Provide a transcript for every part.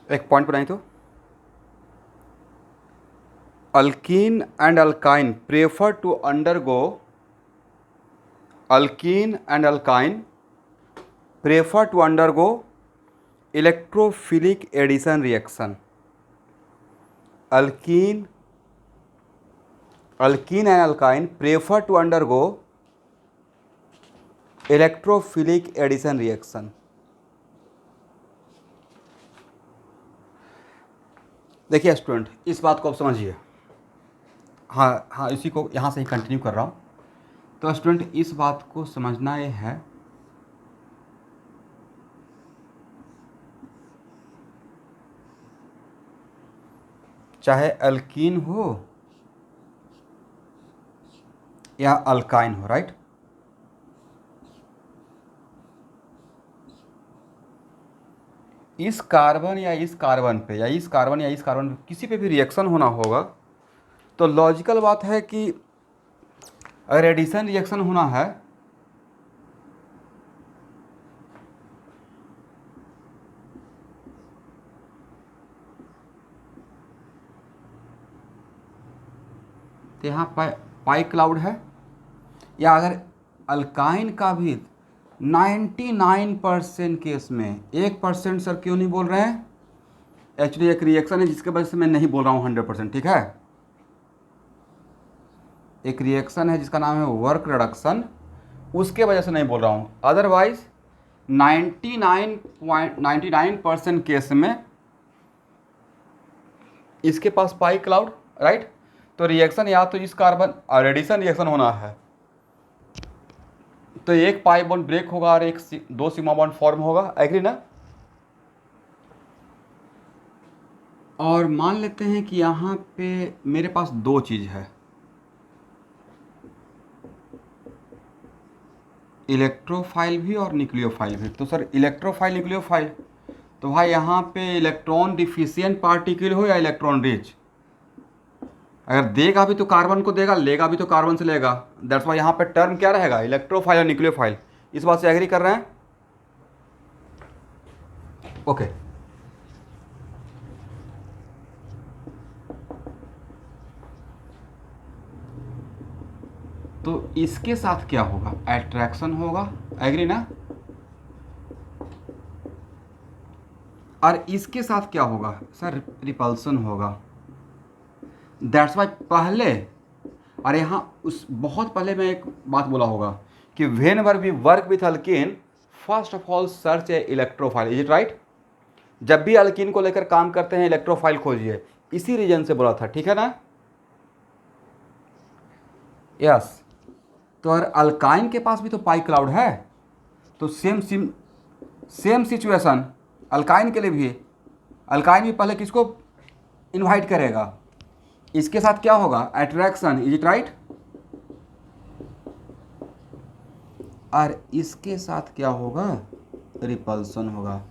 एक पॉइंट बनाई तो alkene and alkyne prefer to undergo alkene and alkyne prefer to undergo electrophilic addition reaction. Alkene and alkyne prefer to undergo electrophilic addition reaction. देखिए student, इस बात को आप समझिए। हाँ हाँ, इसी को यहाँ से ही कंटिन्यू कर रहा हूँ। तो स्टूडेंट, इस बात को समझना ये है चाहे अल्कीन हो या अल्काइन हो, राइट। इस कार्बन या इस कार्बन पे या इस कार्बन या इस कार्बन पे किसी पे भी रिएक्शन होना होगा तो लॉजिकल बात है कि अगर एडिशन रिएक्शन होना है तो यहाँ पाई क्लाउड है। या अगर अल्काइन का भी 99% केस में 1% सर क्यों नहीं बोल रहे हैं? एक्चुअली एक रिएक्शन है जिसके वजह से मैं नहीं बोल रहा हूँ 100%, ठीक है। एक रिएक्शन है जिसका नाम है वर्क रिडक्शन, उसके वजह से नहीं बोल रहा हूँ। अदरवाइज 99% केस में इसके पास पाई क्लाउड, राइट। तो रिएक्शन या तो इस कार्बन और एडिशन रिएक्शन होना है तो एक पाई बॉन्ड ब्रेक होगा और एक दो सिग्मा बॉन्ड फॉर्म होगा, एग्री ना। और मान लेते हैं कि यहाँ पे मेरे पास दो चीज़ है, इलेक्ट्रोफाइल भी और न्यूक्लियोफाइल भी। तो सर इलेक्ट्रोफाइल न्यूक्लियोफाइल, तो भाई यहाँ पे इलेक्ट्रॉन डिफिशियंट पार्टिकल हो या इलेक्ट्रॉन रिच, अगर देगा भी तो कार्बन को देगा, लेगा भी तो कार्बन से लेगा। दैट्स वाई यहाँ पे टर्म क्या रहेगा, इलेक्ट्रोफाइल और न्यूक्लियोफाइल। इस बात से एग्री कर रहे हैं? ओके। तो इसके साथ क्या होगा, अट्रैक्शन होगा, एग्री ना। और इसके साथ क्या होगा सर, रिपल्सन होगा। दैट्स वाई पहले, और यहाँ उस बहुत पहले मैं एक बात बोला होगा कि whenever we work with alkene first of all search a electrophile, is it right. जब भी अल्कीन को लेकर काम करते हैं इलेक्ट्रोफाइल खोजिए, इसी रीजन से बोला था, ठीक है ना। यस। तो अगर अल्काइन के पास भी तो पाई क्लाउड है तो सेम सिचुएशन अल्काइन के लिए भी। अल्काइन भी पहले किसको इनवाइट करेगा, इसके साथ क्या होगा, अट्रैक्शन, इज इट राइट। और इसके साथ क्या होगा, रिपल्सन होगा।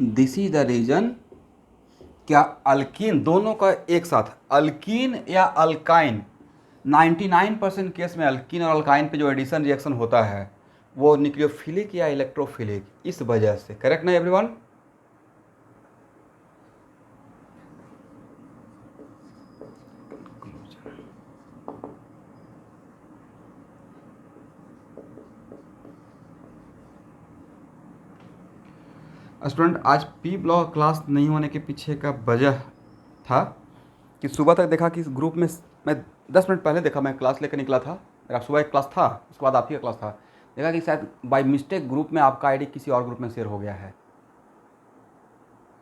This is the reason. क्या अल्कीन दोनों का एक साथ, अल्कीन या अल्काइन, 99% केस में अल्कीन और अल्काइन पे जो एडिशन रिएक्शन होता है वो न्यूक्लियोफिलिक या इलेक्ट्रोफिलिक, इस वजह से, करेक्ट ना एवरीवन। स्टूडेंट, आज पी ब्लॉक क्लास नहीं होने के पीछे का वजह था कि सुबह तक देखा कि इस ग्रुप में, मैं 10 मिनट पहले देखा, मैं क्लास लेकर निकला था, मेरा सुबह एक क्लास था, उसके बाद आपकी क्लास था, देखा कि शायद बाय मिस्टेक ग्रुप में आपका आईडी किसी और ग्रुप में शेयर हो गया है।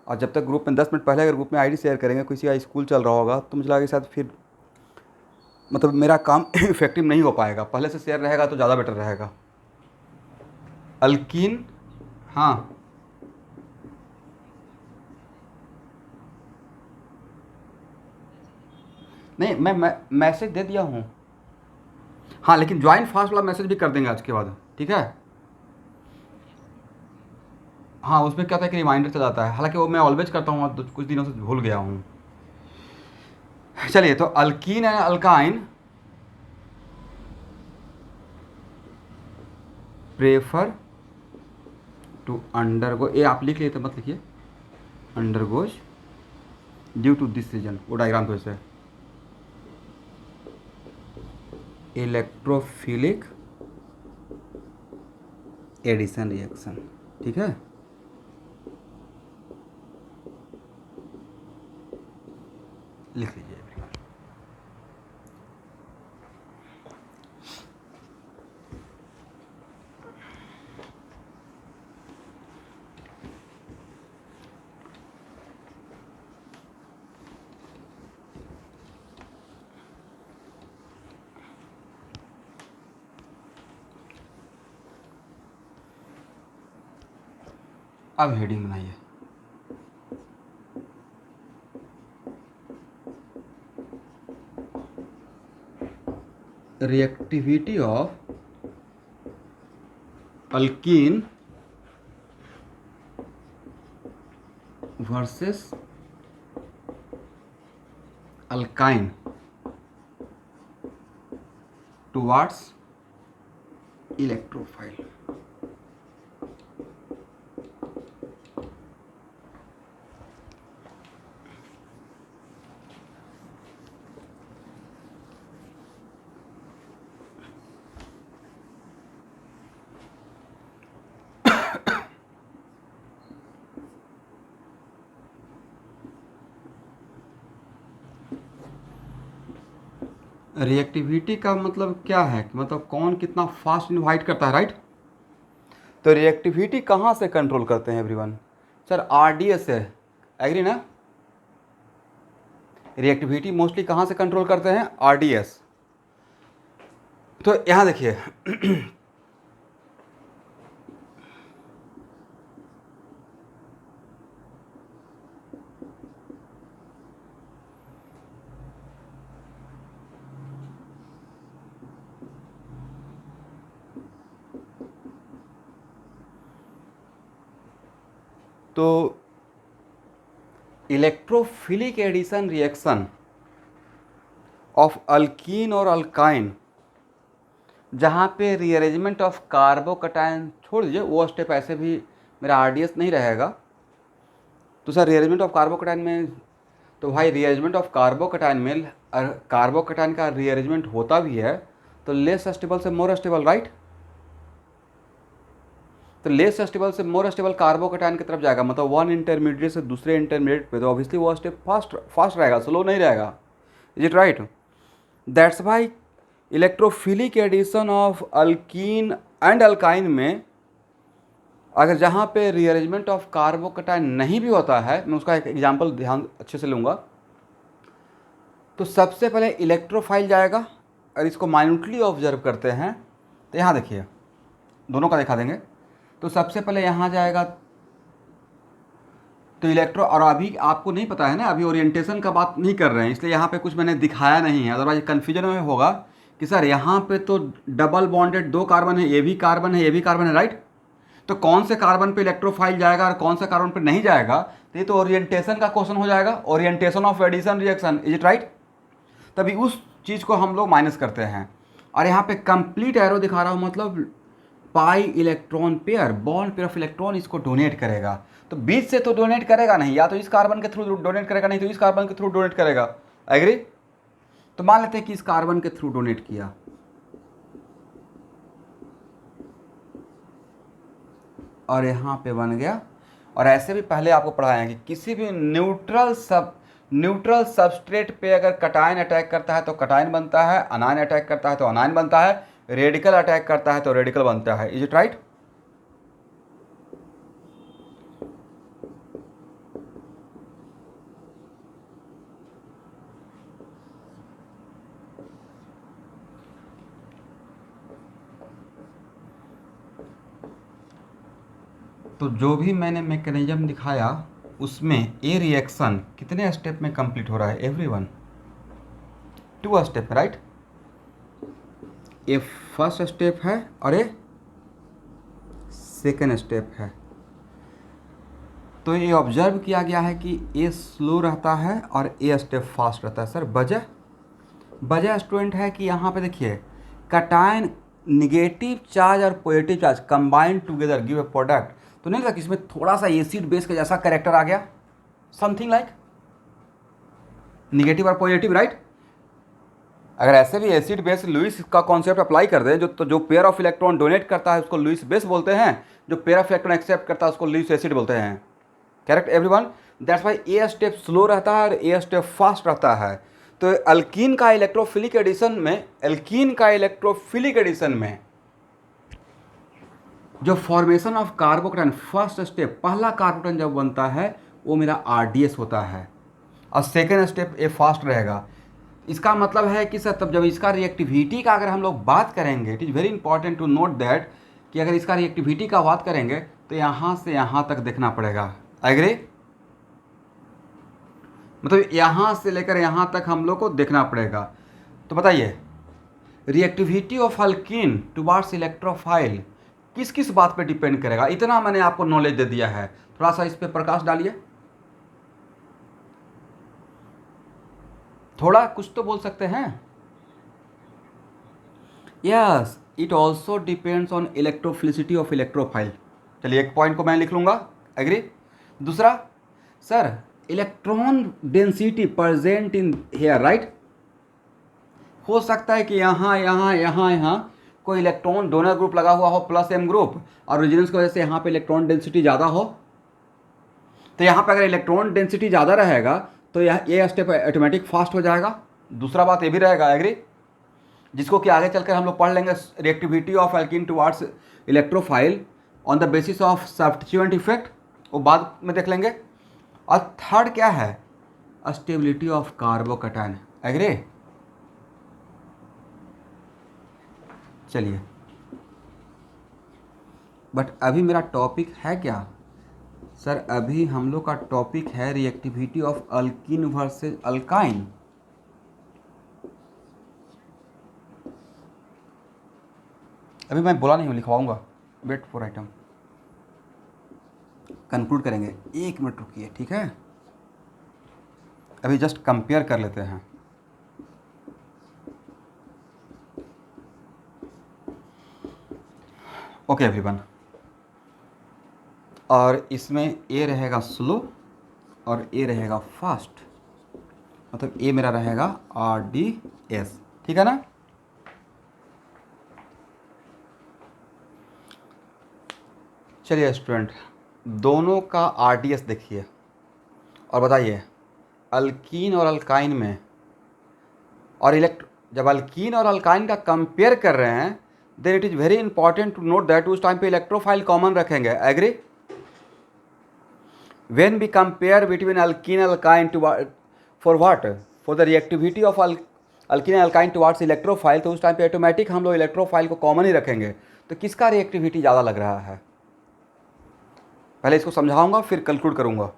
और जब तक ग्रुप में 10 मिनट पहले अगर ग्रुप में आईडी शेयर करेंगे, किसी का स्कूल चल रहा होगा, तो मुझे लगा कि शायद फिर मतलब मेरा काम इफेक्टिव नहीं हो पाएगा। पहले से शेयर रहेगा तो ज़्यादा बेटर रहेगा। अल्कीन, हाँ नहीं, मैं मैसेज दे दिया हूँ। हाँ, लेकिन ज्वाइन फास्ट वाला मैसेज भी कर देंगे आज के बाद, ठीक है। हाँ, उसमें क्या था कि रिमाइंडर चला जाता है, हालांकि वो मैं ऑलवेज करता हूँ, तो कुछ दिनों से भूल गया हूँ। चलिए, तो alkene and alkyne prefer to undergo, ये आप लिख लिए तो मत लिखिए, undergoes due to this reason, वो डायग्राम तो ऐसे इलेक्ट्रोफिलिक एडिशन रिएक्शन, ठीक है। लिख लीजिए। अब हेडिंग बनाइए, reactivity of alkyne versus alkyne towards electrophile. Reactivity का मतलब क्या है, मतलब कौन कितना फास्ट इनवाइट करता है, राइट। तो रिएक्टिविटी कहाँ से कंट्रोल करते हैं एवरीवन? सर आरडीएस से, एग्री ना। रिएक्टिविटी मोस्टली कहाँ से कंट्रोल करते हैं? आरडीएस। तो यहाँ देखिए तो electrophilic addition reaction of alkene और अल्काइन, जहाँ पे रीअरेंजमेंट ऑफ कार्बोकटायन छोड़ दीजिए, वो स्टेप ऐसे भी मेरा आरडीएस नहीं रहेगा। तो सर रीअरेंजमेंट ऑफ कार्बोकटायन में, तो भाई रीअरेंजमेंट ऑफ कार्बोकटायन में कार्बोकटायन का रीअरेंजमेंट होता भी है तो लेस स्टेबल से मोर स्टेबल, राइट। तो लेस स्टेबल से मोर स्टेबल कार्बोकटायन की तरफ जाएगा, मतलब वन इंटरमीडिएट से दूसरे इंटरमीडिएट पे, तो ऑब्वियसली वो स्टेप फास्ट रहेगा, स्लो नहीं रहेगा। Is it right? That's why electrophilic addition of alkene and alkyne में अगर जहाँ पे रीअरेंजमेंट ऑफ कार्बोकटायन नहीं भी होता है, मैं उसका एक एग्जांपल ध्यान अच्छे से लूँगा। तो सबसे पहले इलेक्ट्रोफाइल जाएगा, और इसको माइन्यूटली ऑब्जर्व करते हैं तो यहाँ देखिए, दोनों का दिखा देंगे। तो सबसे पहले यहाँ जाएगा तो इलेक्ट्रो, और अभी आपको नहीं पता है ना, अभी ओरिएंटेशन का बात नहीं कर रहे हैं, इसलिए यहाँ पे कुछ मैंने दिखाया नहीं है, अदरवाइज कन्फ्यूजन में होगा कि सर यहाँ पे तो डबल बॉन्डेड दो कार्बन है, ये भी कार्बन है, ये भी कार्बन है, राइट। तो कौन से कार्बन पे इलेक्ट्रोफाइल जाएगा और कौन सा कार्बन पे नहीं जाएगा, तो ये तो ओरिएंटेशन का क्वेश्चन हो जाएगा, orientation of addition reaction, is it right. तभी उस चीज़ को हम लोग माइनस करते हैं। और यहाँ पे कंप्लीट एरो दिखा रहा हूँ, मतलब pi electron pair, bond pair of electron इसको डोनेट करेगा। तो बीच से तो डोनेट करेगा नहीं, या तो इस कार्बन के थ्रू डोनेट करेगा, नहीं तो इस कार्बन के थ्रू डोनेट करेगा, एग्री। तो मान लेते हैं कि इस कार्बन के थ्रू डोनेट किया, और यहाँ पे बन गया। और ऐसे भी पहले आपको पढ़ाया है कि किसी भी न्यूट्रल सबस्ट्रेट पे अगर कटायन अटैक करता है तो कटायन बनता है, अनायन अटैक करता है तो अनायन बनता है, रेडिकल अटैक करता है तो रेडिकल बनता है, इज इट राइट। तो जो भी मैंने मैकेनिज्म दिखाया उसमें ये रिएक्शन कितने स्टेप में कंप्लीट हो रहा है एवरीवन? 2 step, right. ये फर्स्ट स्टेप है और ये सेकेंड स्टेप है। तो ये ऑब्जर्व किया गया है कि ये स्लो रहता है और ये स्टेप फास्ट रहता है। सर वजह स्टूडेंट है कि यहाँ पे देखिए कटायन निगेटिव चार्ज और positive charge combined together give a product, तो नहीं लगता कि इसमें थोड़ा सा एसिड बेस का जैसा कैरेक्टर आ गया, समथिंग लाइक निगेटिव और पॉजिटिव, राइट। अगर ऐसे भी एसिड बेस लुईस का कॉन्सेप्ट अप्लाई कर दें, जो पेयर ऑफ इलेक्ट्रॉन डोनेट करता है उसको लुईस बेस बोलते हैं, जो पेयर ऑफ इलेक्ट्रॉन एक्सेप्ट करता है उसको लुईस एसिड बोलते हैं। Correct everyone, that's why a step slow रहता है और ए स्टेप फास्ट रहता है। तो अल्कीन का इलेक्ट्रोफिलिक एडिशन में जो formation of carbocation first step, पहला कार्बोकेटाइन जब बनता है वो मेरा आरडीएस होता है और सेकेंड स्टेप ए फास्ट रहेगा। इसका मतलब है कि सर तब जब इसका रिएक्टिविटी का अगर हम लोग बात करेंगे, it is very important to note that कि अगर इसका रिएक्टिविटी का बात करेंगे तो यहाँ से यहाँ तक देखना पड़ेगा। एग्री, मतलब यहाँ से लेकर यहाँ तक हम लोग को देखना पड़ेगा। तो बताइए reactivity of alkene towards electrophile किस किस बात पे डिपेंड करेगा, इतना मैंने आपको नॉलेज दे दिया है, थोड़ा सा इस पे प्रकाश डालिए, थोड़ा कुछ तो बोल सकते हैं। Yes, it also depends on electrophilicity of electrophile. चलिए एक पॉइंट को मैं लिख लूँगा, एग्री। दूसरा, sir electron density present in here, right. हो सकता है कि यहाँ यहाँ यहाँ यहाँ कोई इलेक्ट्रॉन डोनर ग्रुप लगा हुआ हो प्लस एम ग्रुप और रेजोनेंस की वजह से यहाँ पे इलेक्ट्रॉन डेंसिटी ज़्यादा हो, तो यहाँ पे अगर इलेक्ट्रॉन डेंसिटी ज़्यादा रहेगा तो ये स्टेप ऑटोमेटिक फास्ट हो जाएगा। दूसरा बात ये भी रहेगा, एग्री, जिसको कि आगे चलकर हम लोग पढ़ लेंगे, reactivity of alkene towards electrophile on the basis of substituent effect, वो बाद में देख लेंगे। और थर्ड क्या है, स्टेबिलिटी ऑफ कार्बोकेटाइन, एग्री। चलिए, बट अभी मेरा टॉपिक है क्या सर, अभी हम लोग का टॉपिक है reactivity of alkyne versus alkyne. अभी मैं बोला नहीं हूँ, लिखवाऊंगा, वेट फॉर आइटम, कंक्लूड करेंगे, 1 मिनट रुकिए, ठीक है। अभी जस्ट कंपेयर कर लेते हैं। ओके एवरीवन, और इसमें ए रहेगा स्लो और ए रहेगा फास्ट, मतलब ए मेरा रहेगा RDS, ठीक है ना। चलिए स्टूडेंट, दोनों का RDS देखिए और बताइए अल्कीन और अल्काइन में, और जब अल्कीन और अल्काइन का कंपेयर कर रहे हैं then it is very important to note that उस टाइम पे इलेक्ट्रोफाइल कॉमन रखेंगे, agree. When we compare between alkene and alkyne for what? For the reactivity of alkene and alkyne towards electrophile, तो उस time पे automatic हम लोग electrophile को common ही रखेंगे। तो किसका रिएक्टिविटी ज़्यादा लग रहा है, पहले इसको समझाऊंगा फिर कंक्लूड करूंगा।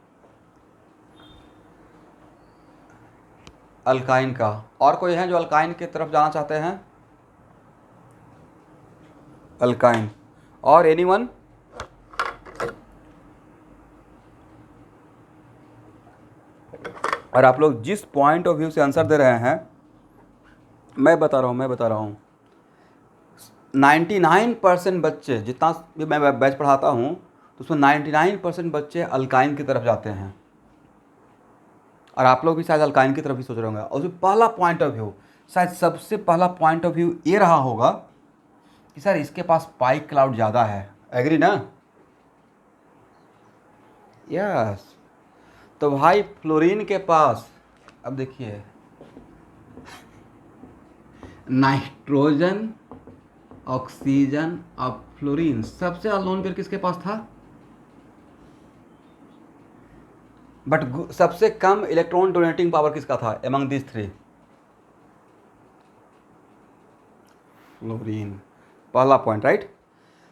अल्काइन का, और कोई है जो अल्काइन की तरफ जाना चाहते हैं? अल्काइन और एनीवन? और आप लोग जिस पॉइंट ऑफ व्यू से आंसर दे रहे हैं, मैं बता रहा हूँ 99% बच्चे, जितना भी मैं बैच पढ़ाता हूँ तो उसमें 99% बच्चे अल्काइन की तरफ जाते हैं, और आप लोग भी शायद अल्काइन की तरफ ही सोच रहे होंगे। और जो पहला पॉइंट ऑफ व्यू, शायद सबसे पहला पॉइंट ऑफ व्यू ये रहा होगा कि सर इसके पास पाई क्लाउड ज़्यादा है, एग्री ना। यस, तो भाई फ्लोरीन के पास, अब देखिए नाइट्रोजन, ऑक्सीजन और फ्लोरीन, सबसे लोन पेयर किसके पास था? बट सबसे कम इलेक्ट्रॉन डोनेटिंग पावर किसका था एमंग दिस थ्री? फ्लोरीन, पहला पॉइंट, राइट।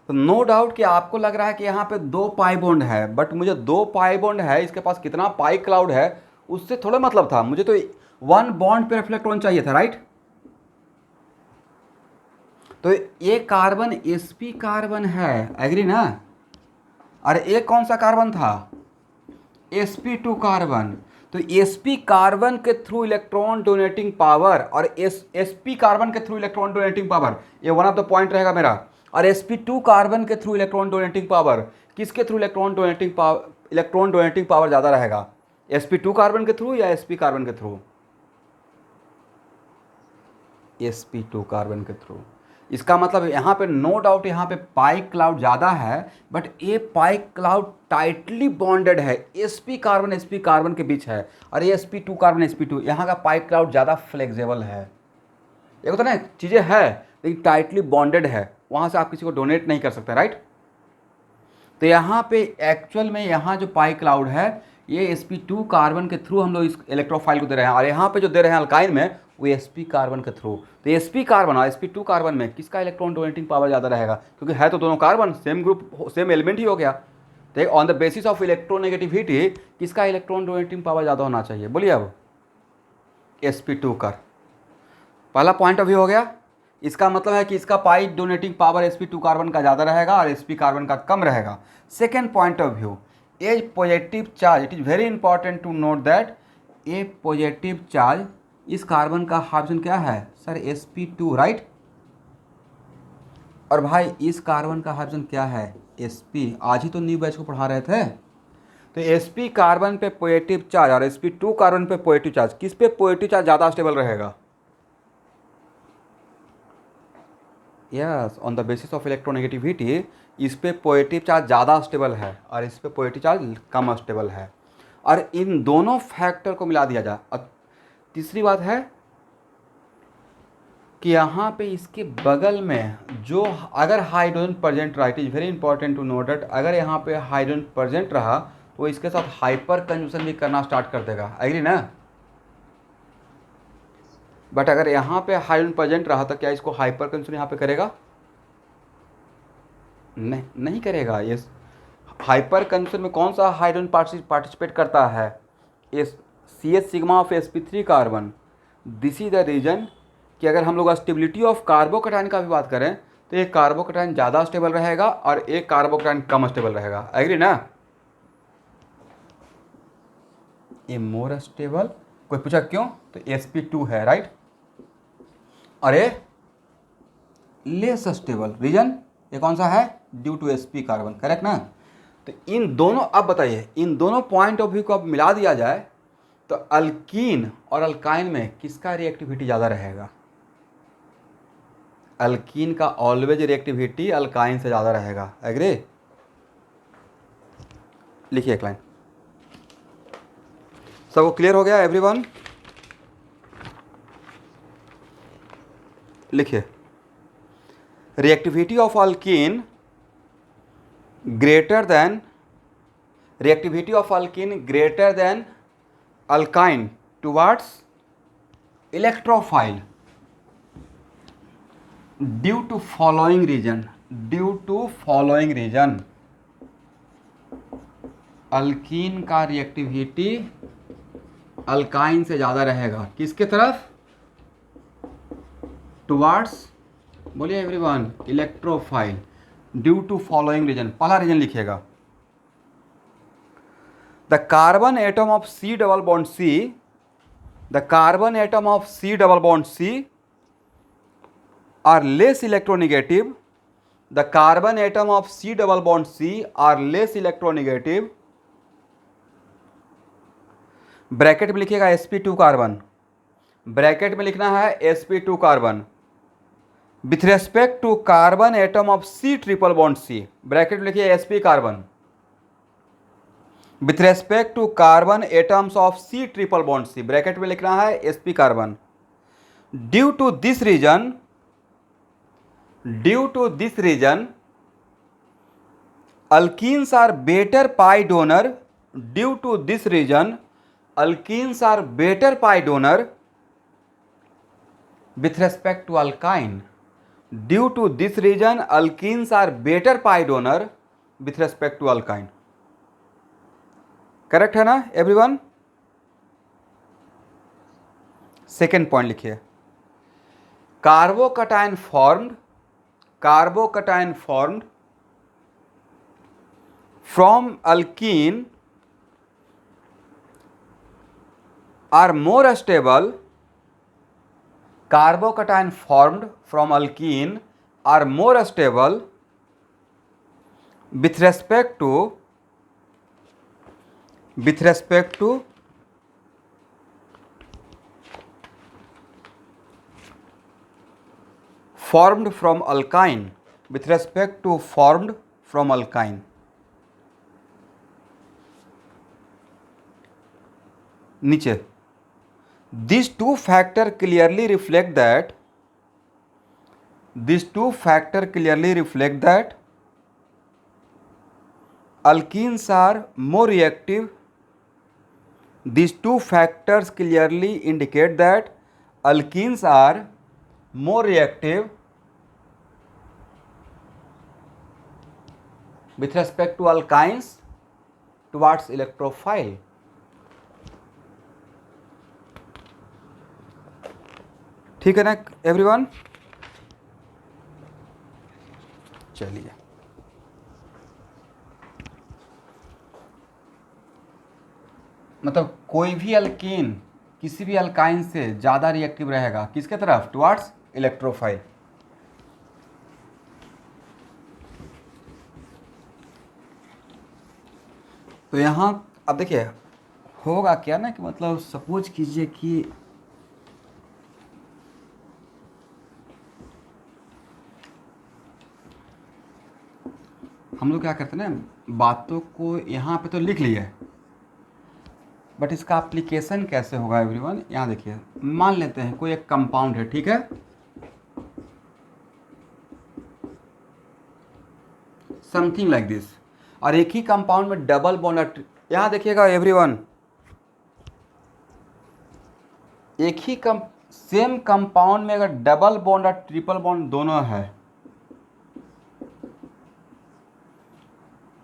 तो नो डाउट कि आपको लग रहा है कि यहाँ पे 2 पाई बॉन्ड है, बट मुझे 2 पाई बॉन्ड है, इसके पास कितना पाई क्लाउड है उससे थोड़ा मतलब था, मुझे तो 1 बॉन्ड पे इलेक्ट्रॉन चाहिए था, राइट। तो ये कार्बन sp कार्बन है, एग्री ना। और ये कौन सा कार्बन था? sp2 carbon. तो sp कार्बन के थ्रू इलेक्ट्रॉन डोनेटिंग पावर और sp कार्बन के थ्रू इलेक्ट्रॉन डोनेटिंग पावर, ये वन ऑफ द पॉइंट रहेगा मेरा। और sp2 कार्बन के थ्रू इलेक्ट्रॉन डोनेटिंग पावर, किसके थ्रू इलेक्ट्रॉन डोनेटिंग पावर ज़्यादा रहेगा, sp2 कार्बन के थ्रू या sp कार्बन के थ्रू? sp2 कार्बन के थ्रू। इसका मतलब यहाँ पे नो डाउट यहाँ पे पाई क्लाउड ज़्यादा है, बट ये पाई क्लाउड टाइटली बॉन्डेड है, sp कार्बन के बीच है, और ये sp2 कार्बन sp2, यहाँ का पाई क्लाउड ज़्यादा फ्लेक्सिबल है। ये होता ना, चीज़ें है लेकिन टाइटली बॉन्डेड है, वहाँ से आप किसी को डोनेट नहीं कर सकते, राइट। तो यहाँ पे एक्चुअल में यहाँ जो पाई क्लाउड है ये sp2 कार्बन के थ्रू हम लोग इस इलेक्ट्रोफाइल को दे रहे हैं, और यहाँ पे जो दे रहे हैं अल्काइन में वो sp कार्बन के थ्रू। तो sp कार्बन और sp2 कार्बन में किसका इलेक्ट्रॉन डोनेटिंग पावर ज़्यादा रहेगा, क्योंकि है तो दोनों carbon, same group same element ही हो गया। तो on the basis of electronegativity किसका इलेक्ट्रॉन डोनेटिंग पावर ज़्यादा होना चाहिए, बोलिए अब? sp2 का। पहला पॉइंट ऑफ व्यू हो गया। इसका मतलब है कि इसका पाई डोनेटिंग पावर sp2 कार्बन का ज़्यादा रहेगा और sp कार्बन का कम रहेगा। Second point of view, a positive charge, it is very important to note that a positive charge, इस कार्बन का हाइड्रोजन क्या है सर, sp2, राइट। और भाई इस कार्बन का हाइड्रोजन क्या है, sp। आज ही तो न्यू बैच को पढ़ा रहे थे। तो sp कार्बन पे पॉजिटिव चार्ज और sp2 कार्बन पे पॉजिटिव चार्ज, किस पे पॉजिटिव चार्ज ज़्यादा स्टेबल रहेगा? Yes, on the basis of electronegativity इस पे पॉजिटिव चार्ज ज़्यादा स्टेबल है और इस पे पॉजिटिव चार्ज कम स्टेबल है, और इन दोनों फैक्टर को मिला दिया जाए। और तीसरी बात है कि यहाँ पे इसके बगल में जो अगर हाइड्रोजन प्रेजेंट रहा, it is very important to note that, अगर यहाँ पे हाइड्रोजन प्रेजेंट रहा तो इसके साथ हाइपर कंजम्पशन भी करना स्टार्ट कर देगा, एग्री ना। बट अगर यहाँ पे हाइड्रोजन प्रेजेंट रहा तो क्या इसको हाइपर कंजम्पशन यहाँ पे करेगा? नहीं करेगा। ये हाइपर कंजम्पशन में कौन सा हाइड्रोजन पार्टिसिपेट करता है? इस CH sigma of sp3 carbon. This is the reason कि अगर हम लोग स्टेबिलिटी ऑफ कार्बोकैटायन का भी बात करें तो एक कार्बोकैटायन ज़्यादा स्टेबल रहेगा और एक कार्बोकैटायन कम स्टेबल रहेगा, एग्री ना। ए मोर स्टेबल, कोई पूछा क्यों, तो sp2 है, राइट। और ये लेस स्टेबल, रीजन ये कौन सा है, due to sp carbon, correct ना। तो इन दोनों, अब बताइए इन दोनों पॉइंट ऑफ व्यू को अब मिला दिया जाए तो अल्कीन और अल्काइन में किसका रिएक्टिविटी ज़्यादा रहेगा? अल्कीन का ऑलवेज रिएक्टिविटी अल्काइन से ज़्यादा रहेगा, एग्री। लिखिए एक लाइन, सबको क्लियर हो गया एवरीवन? लिखिए, reactivity of alkene greater than alkyne towards electrophile due to following reason, alkene का रिएक्टिविटी अल्काइन से ज़्यादा रहेगा, किसके तरफ? टुवार्ड्स, बोलिए everyone, electrophile, due to following reason. पहला रीजन लिखिएगा, the carbon atom of C double bond C, the carbon atom of C double bond C are less electronegative, the carbon atom of C double bond C are less electronegative, bracket में लिखिएगा sp2 carbon, bracket में लिखना है sp2 carbon with respect to carbon atom of C triple bond C, bracket में लिखिए sp carbon with respect to carbon atoms of C triple bond C, bracket में लिखना है sp carbon. Due to this reason alkenes are better pi donor, due to this reason alkenes are better pi donor with respect to alkyne, due to this reason alkenes are better pi donor with respect to alkyne, correct है ना everyone? Second point लिखिए, carbocation formed from alkyne are more stable, carbocation formed from alkene are more stable with respect to formed from alkyne, with respect to formed from alkyne. नीचे these two factor clearly reflect that alkenes are more reactive. These two factors clearly indicate that alkenes are more reactive with respect to alkynes towards electrophile. ठीक है ना everyone? चलिए, मतलब कोई भी alkyne किसी भी अल्काइन से ज़्यादा रिएक्टिव रहेगा किसके तरफ? Towards electrophile. तो यहाँ अब देखिए होगा क्या ना कि मतलब सपोज कीजिए कि हम लोग क्या करते हैं ना, बातों को यहाँ पे तो लिख लिए, बट इसका एप्लीकेशन कैसे होगा एवरीवन? यहाँ देखिए, मान लेते हैं कोई एक कंपाउंड है, ठीक है, समथिंग लाइक दिस, और एक ही कंपाउंड में डबल बॉन्ड. यहाँ देखिएगा एवरीवन, एक ही सेम कंपाउंड में अगर डबल बॉन्ड और ट्रिपल बॉन्ड दोनों है,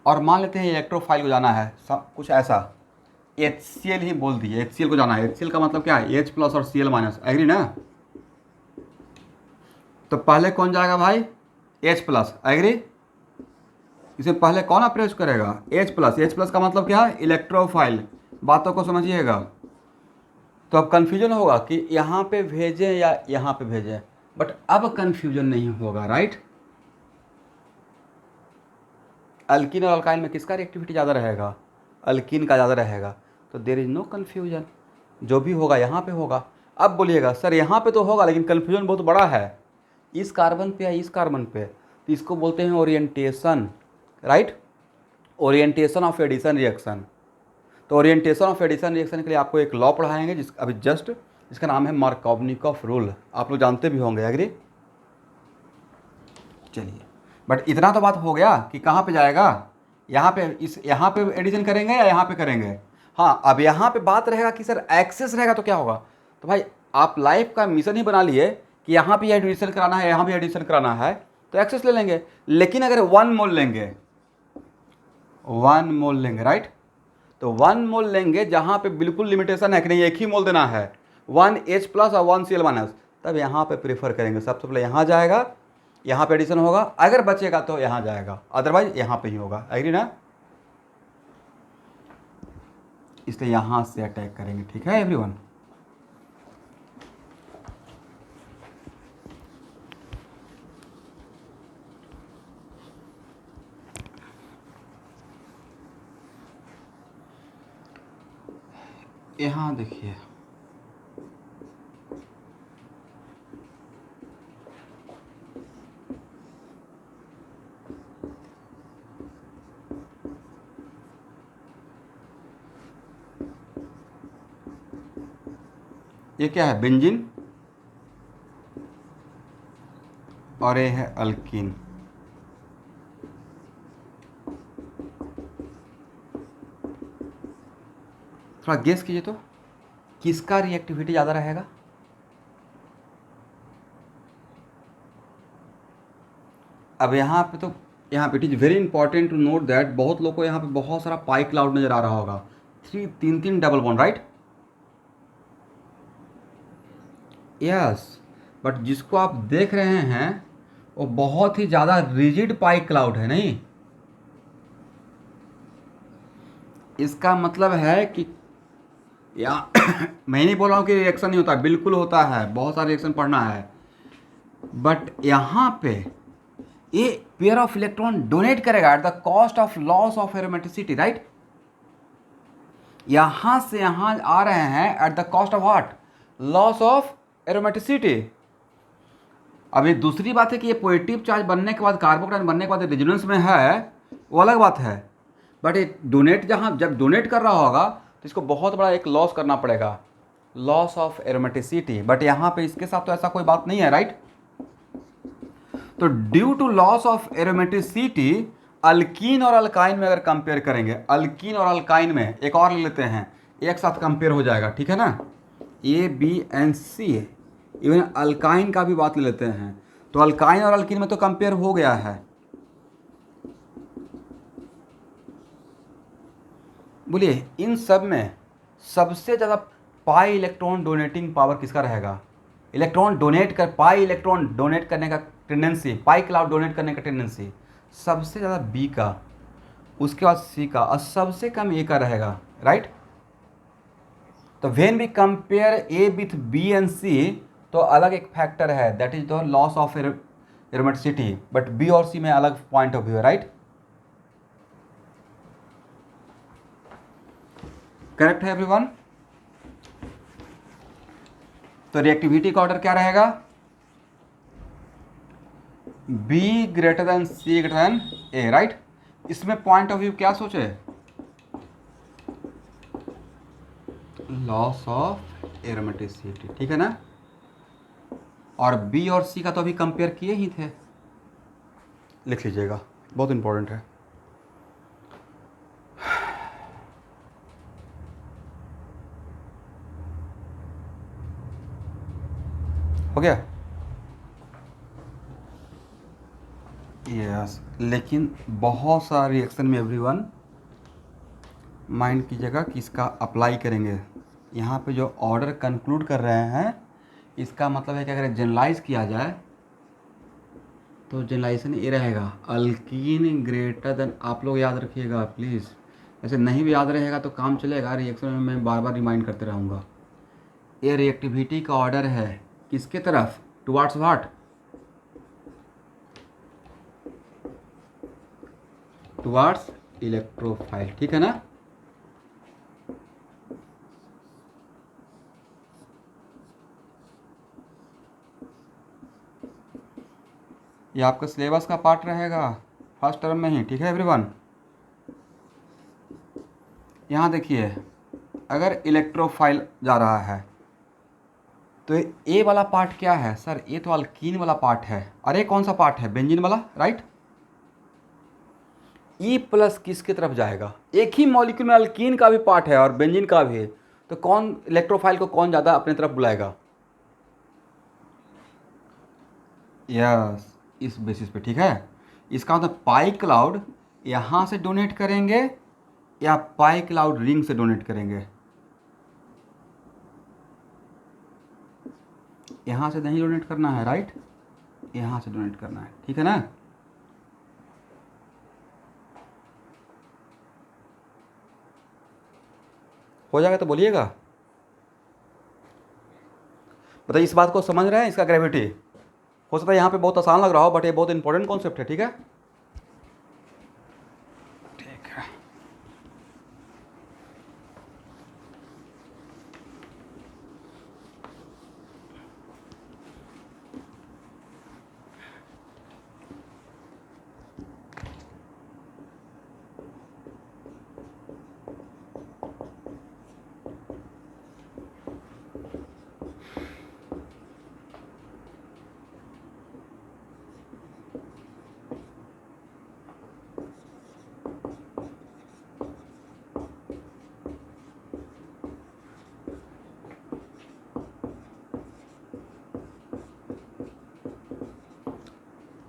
और मान लेते हैं इलेक्ट्रोफाइल को जाना है कुछ ऐसा, HCl ही बोल दिए, HCl को जाना है. HCl का मतलब क्या है? H प्लस और Cl माइनस, एग्री ना? तो पहले कौन जाएगा भाई? H plus, agree? इसे पहले कौन अप्रोच करेगा? H plus. H प्लस का मतलब क्या है? इलेक्ट्रोफाइल. बातों को समझिएगा. तो अब कन्फ्यूजन होगा कि यहाँ पे भेजें या यहाँ पे भेजें, बट अब कन्फ्यूजन नहीं होगा, राइट? अल्कीन और अल्काइन में किसका रिएक्टिविटी ज़्यादा रहेगा? अल्कीन का ज़्यादा रहेगा. तो देयर इज़ नो कन्फ्यूजन, जो भी होगा यहाँ पे होगा. अब बोलिएगा सर यहाँ पे तो होगा लेकिन कन्फ्यूजन बहुत बड़ा है, इस कार्बन पे या इस कार्बन पे. तो इसको बोलते हैं orientation, right? Orientation of addition reaction. तो ओरिएंटेशन ऑफ एडिशन रिएक्शन के लिए आपको एक लॉ पढ़ाएंगे अभी जस्ट, जिसका नाम है मार्कोवनिकॉफ रूल. आप लोग जानते भी होंगे, एग्री? चलिए, बट इतना तो बात हो गया कि कहाँ पे जाएगा, यहाँ पे एडिशन करेंगे या यहाँ पे करेंगे. हाँ, अब यहाँ पे बात रहेगा कि सर एक्सेस रहेगा तो क्या होगा. तो भाई आप लाइफ का मिशन ही बना लिए कि यहाँ पे एडिशन कराना है, यहाँ भी एडिशन कराना है, तो एक्सेस ले लेंगे. लेकिन अगर 1 मोल लेंगे, 1 मोल लेंगे, राइट? तो 1 मोल लेंगे जहाँ पे बिल्कुल लिमिटेशन है कि नहीं, एक ही मोल देना है, 1 H प्लस और 1 Cl माइनस, तब यहाँ पे प्रेफर करेंगे. सबसे पहले यहाँ जाएगा, यहाँ पे एडिशन होगा, अगर बचेगा तो यहाँ जाएगा, अदरवाइज यहाँ पे ही होगा, एग्री ना? इसलिए यहाँ से अटैक करेंगे, ठीक है एवरीवन? यहाँ देखिए, ये क्या है? बेंजीन, और ये है अल्कीन. थोड़ा गेस कीजिए तो किसका रिएक्टिविटी ज़्यादा रहेगा? अब यहाँ पे तो यहाँ पे it is very important to note that बहुत लोग को यहाँ पे बहुत सारा पाई क्लाउड नज़र आ रहा होगा, 3 double bond, right? Yes, but जिसको आप देख रहे हैं वो बहुत ही ज़्यादा रिजिड पाई क्लाउड है, नहीं? इसका मतलब है कि या मैं नहीं बोल रहा हूँ कि रिएक्शन नहीं होता, बिल्कुल होता है, बहुत सारे रिएक्शन पढ़ना है, बट यहाँ पे ये पेयर ऑफ इलेक्ट्रॉन डोनेट करेगा at the cost of loss of aromaticity, right. यहां से यहां आ रहे हैं at the cost of what, loss of aromaticity. अब ये दूसरी बात है कि ये पॉजिटिव चार्ज बनने के बाद, कार्बोकैटायन बनने के बाद रेजोनेंस में है, वो अलग बात है, बट ये डोनेट जहां जब डोनेट कर रहा होगा तो इसको बहुत बड़ा एक लॉस करना पड़ेगा, लॉस ऑफ एरोमेटिसिटी, बट यहाँ पे इसके साथ तो ऐसा कोई बात नहीं है, राइट। तो due to loss of aromaticity, alkene और अल्काइन में अगर कंपेयर करेंगे, अल्कीन और अल्काइन में एक और ले लेते हैं, एक साथ कंपेयर हो जाएगा, ठीक है ना, A B and C, even alkyne का भी बात ले लेते हैं, तो अल्काइन और अल्कीन में तो कंपेयर हो गया है। बोलिए इन सब में सबसे ज़्यादा पाई इलेक्ट्रॉन डोनेटिंग पावर किसका रहेगा, इलेक्ट्रॉन डोनेट कर, पाई इलेक्ट्रॉन डोनेट करने का टेंडेंसी, पाई क्लाउड डोनेट करने का टेंडेंसी सबसे ज़्यादा बी का, उसके बाद सी का, और सबसे कम ए का रहेगा, राइट। तो when we compare A with B and C, तो अलग एक फैक्टर है, that is the loss of aromaticity, but B और सी में अलग पॉइंट ऑफ व्यू है, राइट। करेक्ट है एवरीवन। तो रिएक्टिविटी का ऑर्डर क्या रहेगा, B greater than C greater than A, right. इसमें पॉइंट ऑफ व्यू क्या सोचे, लॉस ऑफ एरोमेटिसिटी, ठीक है ना। और B और C का तो अभी कंपेयर किए ही थे, लिख लीजिएगा, बहुत इंपॉर्टेंट है। हो गया, यस। लेकिन बहुत सारे रिएक्शन में एवरीवन माइंड कीजिएगा कि इसका अप्लाई करेंगे, यहाँ पे जो ऑर्डर कंक्लूड कर रहे हैं, इसका मतलब है कि अगर जनरलाइज किया जाए तो जनरलाइजेशन ये रहेगा, अल्कीन ग्रेटर देन, आप लोग याद रखिएगा प्लीज़, ऐसे नहीं भी याद रहेगा तो काम चलेगा, रिएक्शन में मैं बार बार रिमाइंड करते रहूँगा। ये रिएक्टिविटी का ऑर्डर है किसके तरफ, टुवार्ड्स व्हाट, टुवार्ड्स इलेक्ट्रोफाइल, ठीक है ना। ये आपका सिलेबस का पार्ट रहेगा फर्स्ट टर्म में ही, ठीक है एवरीवन। यहाँ देखिए, अगर इलेक्ट्रोफाइल जा रहा है तो ए वाला पार्ट क्या है सर, ये तो अल्कीन वाला पार्ट है, अरे कौन सा पार्ट है, बेंजीन वाला, राइट। ई प्लस किसकी तरफ जाएगा, एक ही मॉलिक्यूल में अल्कीन का भी पार्ट है और बेंजीन का भी है, तो कौन इलेक्ट्रोफाइल को कौन ज़्यादा अपने तरफ बुलाएगा, यस, इस बेसिस पे, ठीक है। इसका मतलब पाई क्लाउड यहाँ से डोनेट करेंगे या पाई क्लाउड रिंग से डोनेट करेंगे, यहाँ से नहीं डोनेट करना है, राइट, यहाँ से डोनेट करना है, ठीक है ना। हो जाएगा तो बोलिएगा, बताइए इस बात को समझ रहे हैं, इसका ग्रेविटी। हो सकता है यहाँ पे बहुत आसान लग रहा हो, बट ये बहुत इंपॉर्टेंट कॉन्सेप्ट है, ठीक है। ठीक है,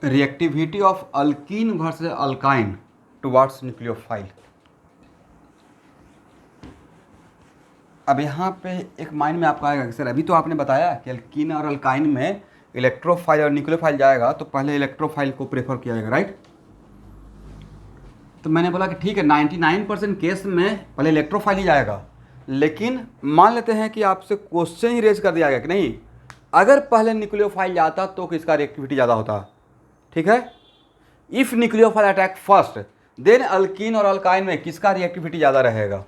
reactivity of alkyne versus alkyne towards nucleophile. अब यहाँ पे एक माइंड में आपका आएगा कि सर अभी तो आपने बताया कि अल्कीन और अल्काइन में इलेक्ट्रोफाइल और न्यूक्लियोफाइल जाएगा, तो पहले इलेक्ट्रोफाइल को प्रेफर किया जाएगा, राइट। तो मैंने बोला कि ठीक है, 99% केस में पहले इलेक्ट्रोफाइल ही जाएगा, लेकिन मान लेते हैं कि आपसे क्वेश्चन ही रेज कर दिया गया कि नहीं, अगर पहले न्यूक्लियोफाइल जाता तो किसका रिएक्टिविटी ज़्यादा होता। ठीक है, if nucleophile attack first then alkene और अल्काइन में किसका रिएक्टिविटी ज़्यादा रहेगा।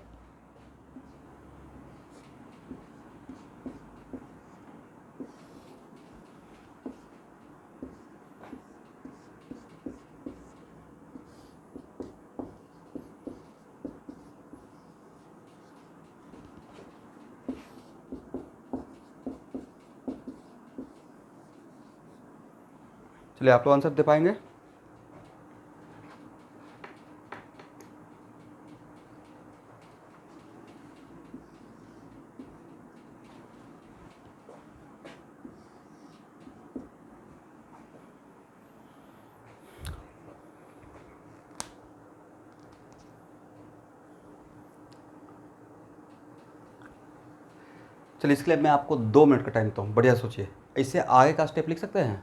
चलिए आप लोग आंसर दे पाएंगे। चलिए इसके लिए मैं आपको 2 मिनट का टाइम देता हूँ, बढ़िया सोचिए। इससे आगे का स्टेप लिख सकते हैं।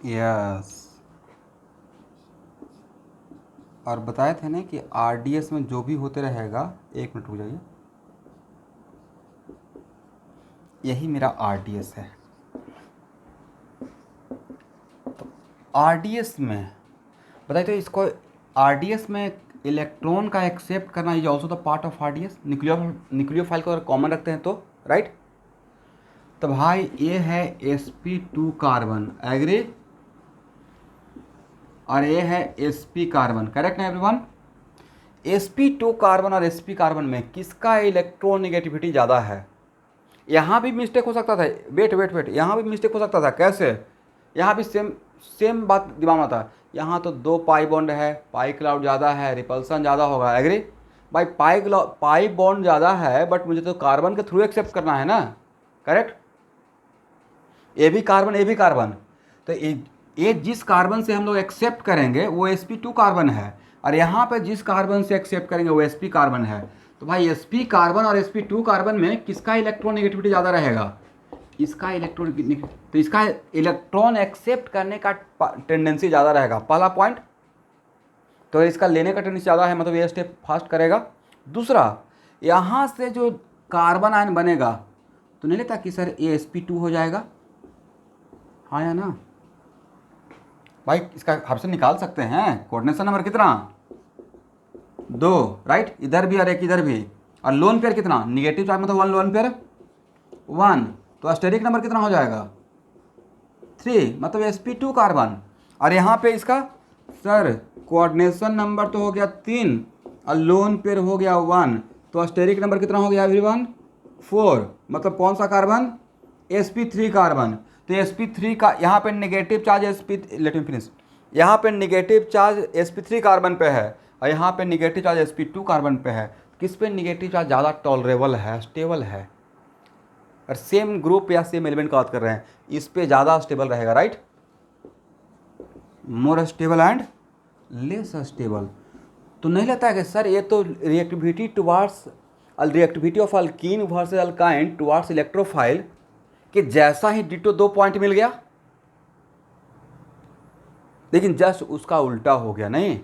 यस, और बताए थे ना कि आरडीएस में जो भी होते रहेगा, 1 मिनट रुक जाइए, यही मेरा आरडीएस है। तो आरडीएस में बताइए, तो इसको आरडीएस में इलेक्ट्रॉन का एक्सेप्ट करना is also the part of RDS. Nucleophile को अगर कॉमन रखते हैं तो, राइट। तो भाई ये है sp2 कार्बन, एग्री, और ये है sp कार्बन, करेक्ट ना एवरीवन। sp2 कार्बन और sp कार्बन में किसका इलेक्ट्रॉन नेगेटिविटी ज़्यादा है। यहाँ भी मिस्टेक हो सकता था, वेट, यहाँ भी मिस्टेक हो सकता था। कैसे, यहाँ भी सेम बात दिमाग में आता। यहाँ तो 2 पाई बॉन्ड है, पाई क्लाउड ज़्यादा है, रिपल्सन ज़्यादा होगा, एग्री। भाई पाई बॉन्ड ज़्यादा है, बट मुझे तो कार्बन के थ्रू एक्सेप्ट करना है ना, करेक्ट। ए भी कार्बन, तो ये जिस कार्बन से हम लोग एक्सेप्ट करेंगे वो sp2 कार्बन है, और यहाँ पे जिस कार्बन से एक्सेप्ट करेंगे वो sp कार्बन है। तो भाई sp कार्बन और sp2 कार्बन में किसका इलेक्ट्रॉन नेगेटिविटी ज़्यादा रहेगा। इसका इलेक्ट्रॉन एक्सेप्ट करने का टेंडेंसी ज़्यादा रहेगा, पहला पॉइंट। तो इसका लेने का टेंडेंसी ज़्यादा है, मतलब ये स्टेप फास्ट करेगा। दूसरा, यहाँ से जो कार्बन आयन बनेगा तो नहीं लेता कि सर ये sp2 हो जाएगा, हाँ या ना। भाई इसका ऑप्शन निकाल सकते हैं, कोऑर्डिनेशन नंबर कितना, 2, राइट। इधर भी और एक इधर भी, और लोन पेयर कितना, निगेटिव चार्ज मतलब 1 लोन पेयर 1, तो स्टेरिक नंबर कितना हो जाएगा 3, मतलब sp2 कार्बन। और यहाँ पे इसका सर कोऑर्डिनेशन नंबर तो हो गया 3 और लोन पेयर हो गया 1, तो स्टेरिक नंबर कितना हो गया एवरीवन 4, मतलब कौन सा कार्बन, sp3 कार्बन। तो sp3 का यहाँ पे negative charge let me finish, यहाँ पे नेगेटिव चार्ज sp3 कार्बन पे है और यहाँ पे नेगेटिव चार्ज sp2 कार्बन पे है। किस पे नेगेटिव चार्ज ज़्यादा टॉलरेबल है, स्टेबल है, और सेम ग्रुप या सेम एलिमेंट का बात कर रहे हैं, इस पे ज़्यादा स्टेबल रहेगा, right. More stable and less stable. तो नहीं लगता है कि सर ये तो reactivity of alkyne versus alkyne towards electrophile कि जैसा ही डिटो 2 पॉइंट मिल गया, लेकिन जस्ट उसका उल्टा हो गया। नहीं,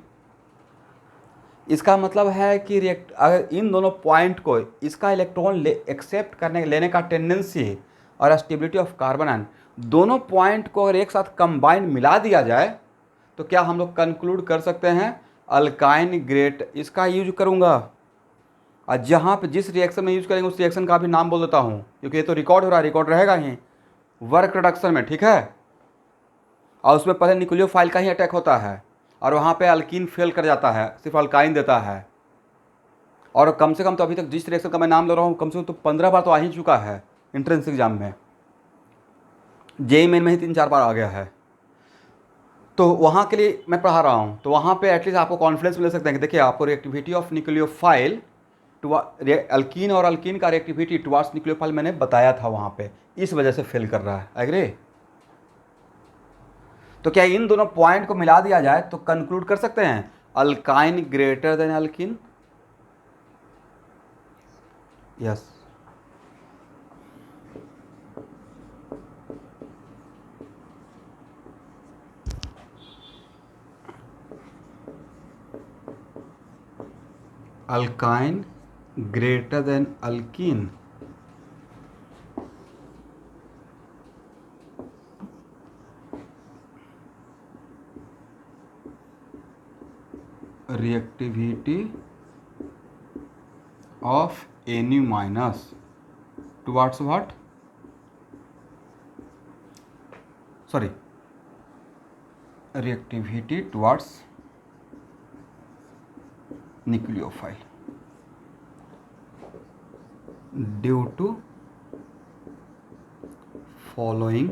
इसका मतलब है कि अगर इन दोनों पॉइंट को इसका इलेक्ट्रॉन एक्सेप्ट लेने का टेंडेंसी और स्टेबिलिटी ऑफ कार्बन आयन, दोनों पॉइंट को अगर एक साथ कंबाइन मिला दिया जाए तो क्या हम लोग कंक्लूड कर सकते हैं अल्काइन ग्रेट, इसका यूज करूँगा। और जहाँ पे जिस रिएक्शन में यूज करेंगे उस रिएक्शन का भी नाम बोल देता हूँ, क्योंकि ये तो रिकॉर्ड हो रहा है, रिकॉर्ड रहेगा ही वर्क रिडक्शन में, ठीक है। और उसमें पहले न्यूक्लियोफाइल का ही अटैक होता है और वहाँ पे अल्कीन फेल कर जाता है, सिर्फ अल्काइन देता है। और कम से कम तो अभी तक जिस रिएक्शन का मैं नाम ले रहा हूँ कम से कम तो 15 बार तो आ ही चुका है एंट्रेंस एग्जाम में, जेई मेन में ही 3-4 बार आ गया है। तो वहाँ के लिए मैं पढ़ा रहा हूँ, तो वहाँ पे एटलीस्ट आपको कॉन्फिडेंस मिल सकता है कि देखिए आपको reactivity of nucleophile to alkene और अल्कीन का रिएक्टिविटी टुवार्ड्स न्यूक्लियोफाइल मैंने बताया था वहाँ पे, इस वजह से फेल कर रहा है। एग्री? तो क्या इन दोनों पॉइंट को मिला दिया जाए तो कंक्लूड कर सकते हैं alkyne greater than alkyne? Yes. Alkyne greater than alkyne, reactivity of Nu minus towards what? Sorry, reactivity towards nucleophile due to following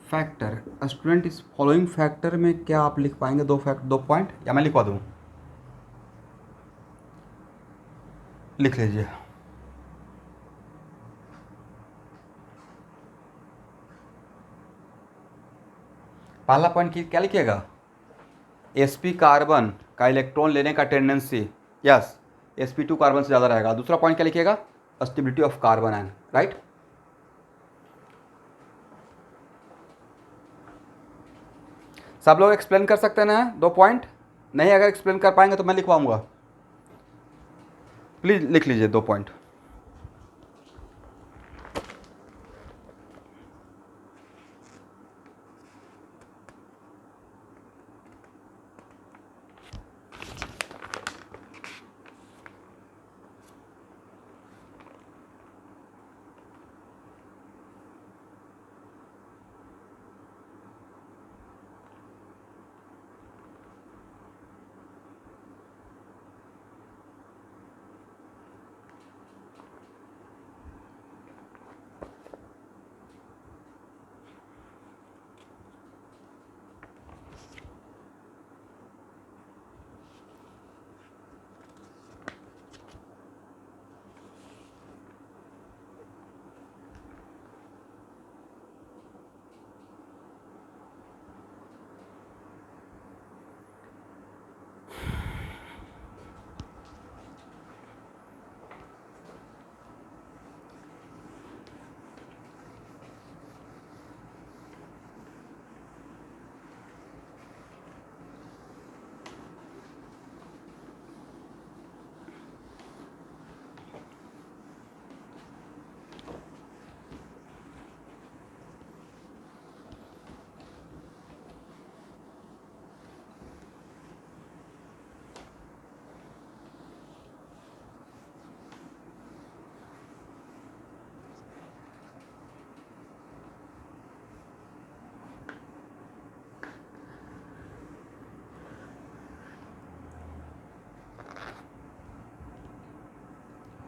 factor. Student इस फॉलोइंग फैक्टर में क्या आप लिख पाएंगे? दो पॉइंट, या मैं लिखवा दूँ? लिख लीजिए। पहला पॉइंट क्या लिखिएगा? sp कार्बन का इलेक्ट्रॉन लेने का टेंडेंसी, यस, sp2 कार्बन से ज़्यादा रहेगा। दूसरा पॉइंट क्या लिखिएगा? Stability of carbon ion, right. सब लोग एक्सप्लेन कर सकते हैं ना दो पॉइंट? नहीं, अगर एक्सप्लेन कर पाएंगे तो मैं लिखवाऊंगा। प्लीज़ लिख लीजिए दो पॉइंट।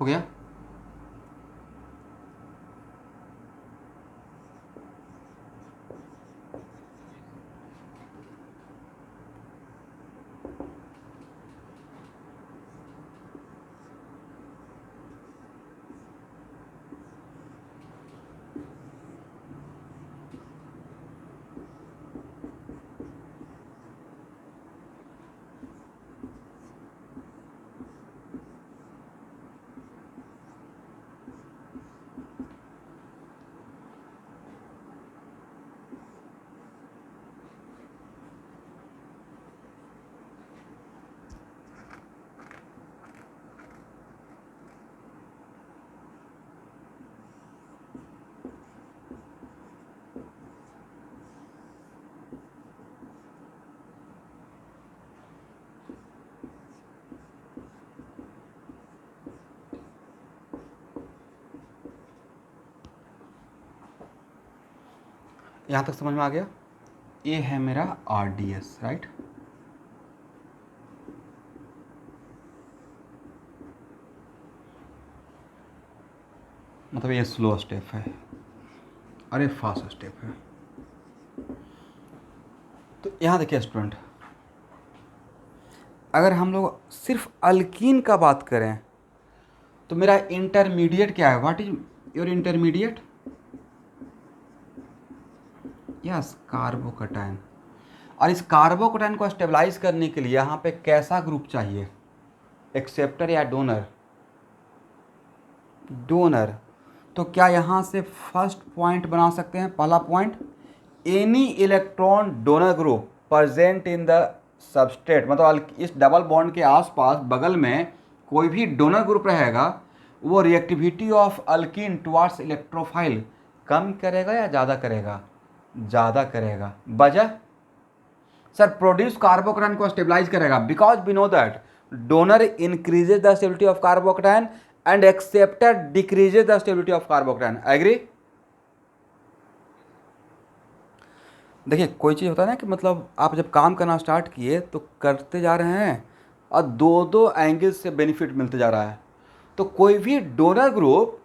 हो गया? यहाँ तक समझ में आ गया। ये है मेरा RDS, राइट। मतलब ये स्लो स्टेप है और ये फास्ट स्टेप है। तो यहाँ देखिए स्टूडेंट, अगर हम लोग सिर्फ अल्कीन का बात करें तो मेरा इंटरमीडिएट क्या है? What is your intermediate? Yes, carbocation. और इस कार्बोकटायन को स्टेबलाइज करने के लिए यहाँ पे कैसा ग्रुप चाहिए? एक्सेप्टर या डोनर? डोनर। तो क्या यहाँ से फर्स्ट पॉइंट बना सकते हैं? पहला point, any electron donor group present in the substrate, मतलब इस डबल बॉन्ड के आसपास बगल में कोई भी डोनर ग्रुप रहेगा, वो reactivity of alkene towards electrophile कम करेगा या ज़्यादा करेगा? ज़्यादा करेगा। वजह? सर प्रोड्यूस कार्बोकटायन को स्टेबलाइज करेगा, because we know that donor increases the stability of carbocation and acceptor decreases the stability of carbocation. Agree? देखिए कोई चीज़ होता है ना कि मतलब आप जब काम करना स्टार्ट किए तो करते जा रहे हैं और दो दो एंगल से बेनिफिट मिलते जा रहा है। तो कोई भी donor group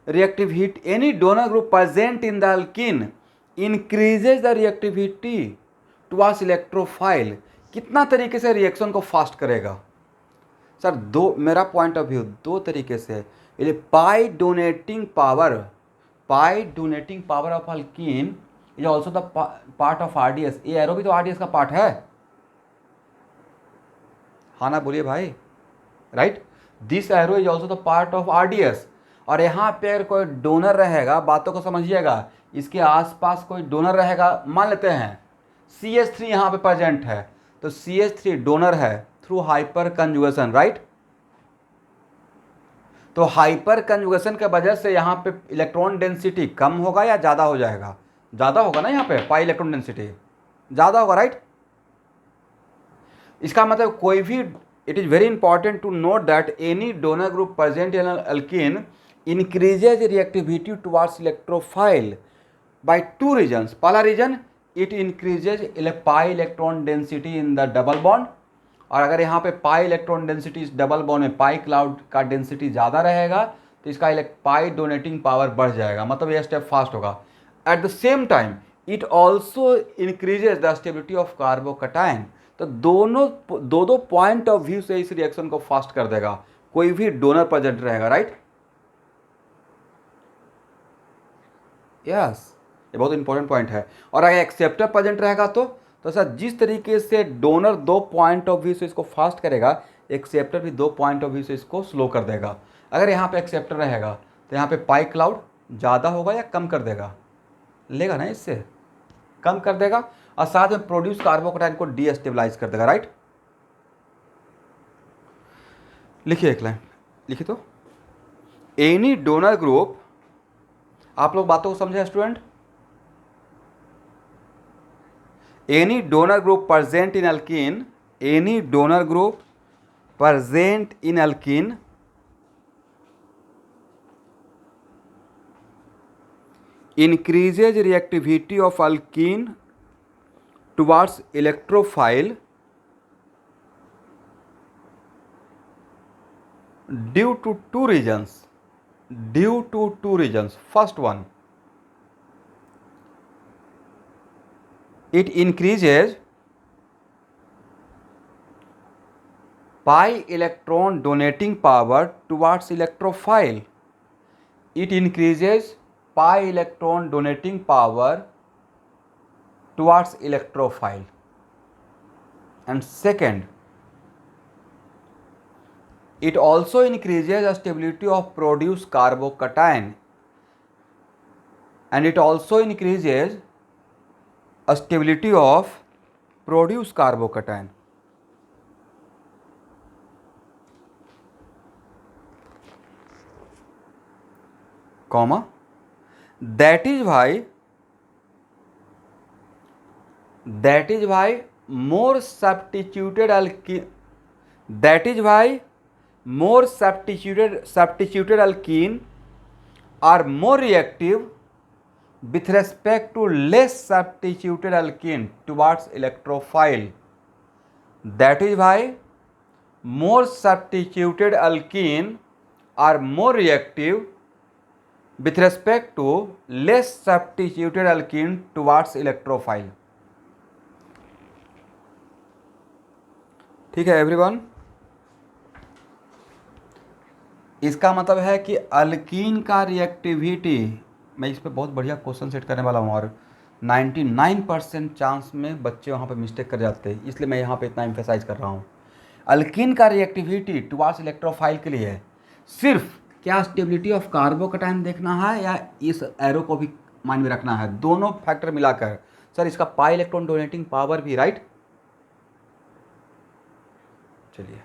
reactivity, any donor group present in the alkyne increases the reactivity towards electrophile. कितना तरीके से रिएक्शन को फास्ट करेगा? सर दो, मेरा पॉइंट ऑफ व्यू दो तरीके से। Pi donating power of alkene is also the part of RDS। ये एरो भी तो RDS का पार्ट है। हाँ ना, बोलिए भाई, right. This arrow is also the part of RDS। और यहाँ पे अगर कोई डोनर रहेगा, बातों को समझिएगा, इसके आसपास कोई डोनर रहेगा, मान लेते हैं CH3 यहाँ पे प्रेजेंट है, तो CH3 डोनर है थ्रू हाइपर कंजुगेशन, राइट। तो हाइपर कंजुगेशन के वजह से यहाँ पे इलेक्ट्रॉन डेंसिटी कम होगा या ज़्यादा हो जाएगा? ज़्यादा होगा ना, यहाँ पे पाई इलेक्ट्रॉन डेंसिटी ज़्यादा होगा, राइट। इसका मतलब कोई भी, it is very important to note that any donor group present in alkene increases reactivity towards electrophile by two reasons. पहला reason, it increases pi electron density in the double bond. और अगर यहाँ पे pi electron density इस double bond में pi cloud का density ज़्यादा रहेगा तो इसका पाई डोनेटिंग पावर बढ़ जाएगा, मतलब यह स्टेप फास्ट होगा। At the same time it also increases the stability of carbocation. तो दोनों दो पॉइंट ऑफ व्यू से इस रिएक्शन को फास्ट कर देगा, कोई भी डोनर प्रेजेंट रहेगा, राइट। यस, ये बहुत इंपॉर्टेंट पॉइंट है। और अगर एक्सेप्टर प्रेजेंट रहेगा तो सर जिस तरीके से डोनर दो पॉइंट ऑफ व्यू से इसको फास्ट करेगा, एक्सेप्टर भी दो पॉइंट ऑफ व्यू से इसको स्लो कर देगा। अगर यहाँ पे एक्सेप्टर रहेगा तो यहाँ पे पाई क्लाउड ज़्यादा होगा या कम कर देगा? लेगा ना, इससे कम कर देगा। और साथ में प्रोड्यूस कार्बोकटायन को डीस्टेबलाइज कर देगा, राइट। लिखिए एक लाइन, लिखिए तो, एनी डोनर ग्रुप, आप लोग बातों को समझे student? Any donor group present in alkyne, any donor group present in alkyne increases reactivity of alkene towards electrophile due to two reasons. First one, it increases pi electron donating power towards electrophile. It increases pi electron donating power towards electrophile. And second, it also increases the stability of produced carbocation, and it also increases a stability of produced carbocation. Comma, that is why more substituted alkene, that is why more substituted alkene are more reactive with respect to less substituted alkene towards electrophile. That is why more substituted alkene are more reactive with respect to less substituted alkene towards electrophile. ठीक है everyone, इसका मतलब है कि alkyne का reactivity, मैं इस पर बहुत बढ़िया क्वेश्चन सेट करने वाला हूँ और 99% चांस में बच्चे वहाँ पे मिस्टेक कर जाते हैं, इसलिए मैं यहाँ पे इतना एम्फेसाइज कर रहा हूँ। अल्कीन का रिएक्टिविटी टुवार्ड्स इलेक्ट्रोफाइल के लिए है, सिर्फ क्या स्टेबिलिटी ऑफ कार्बोकैटायन देखना है या इस एरो को भी माइंड में रखना है, दोनों फैक्टर मिलाकर। सर इसका पाई इलेक्ट्रॉन डोनेटिंग पावर भी, राइट। चलिए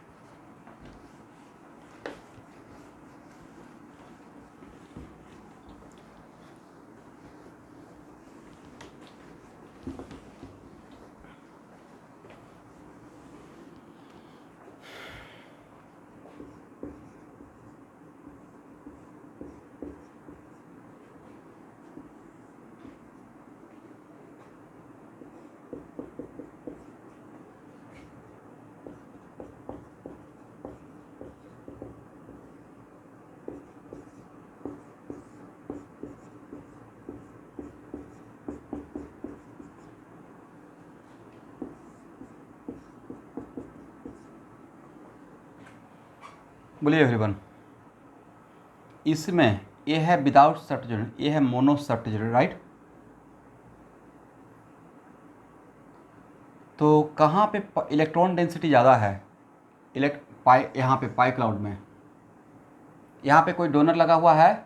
बोलिए एवरीवन, इसमें ये है विदाउट सब्स्टिट्यूशन, ये है मोनो सब्स्टिट्यूशन, राइट। तो कहाँ पे इलेक्ट्रॉन डेंसिटी ज़्यादा है? पाई, यहाँ पे पाई क्लाउड में, यहाँ पे कोई डोनर लगा हुआ है,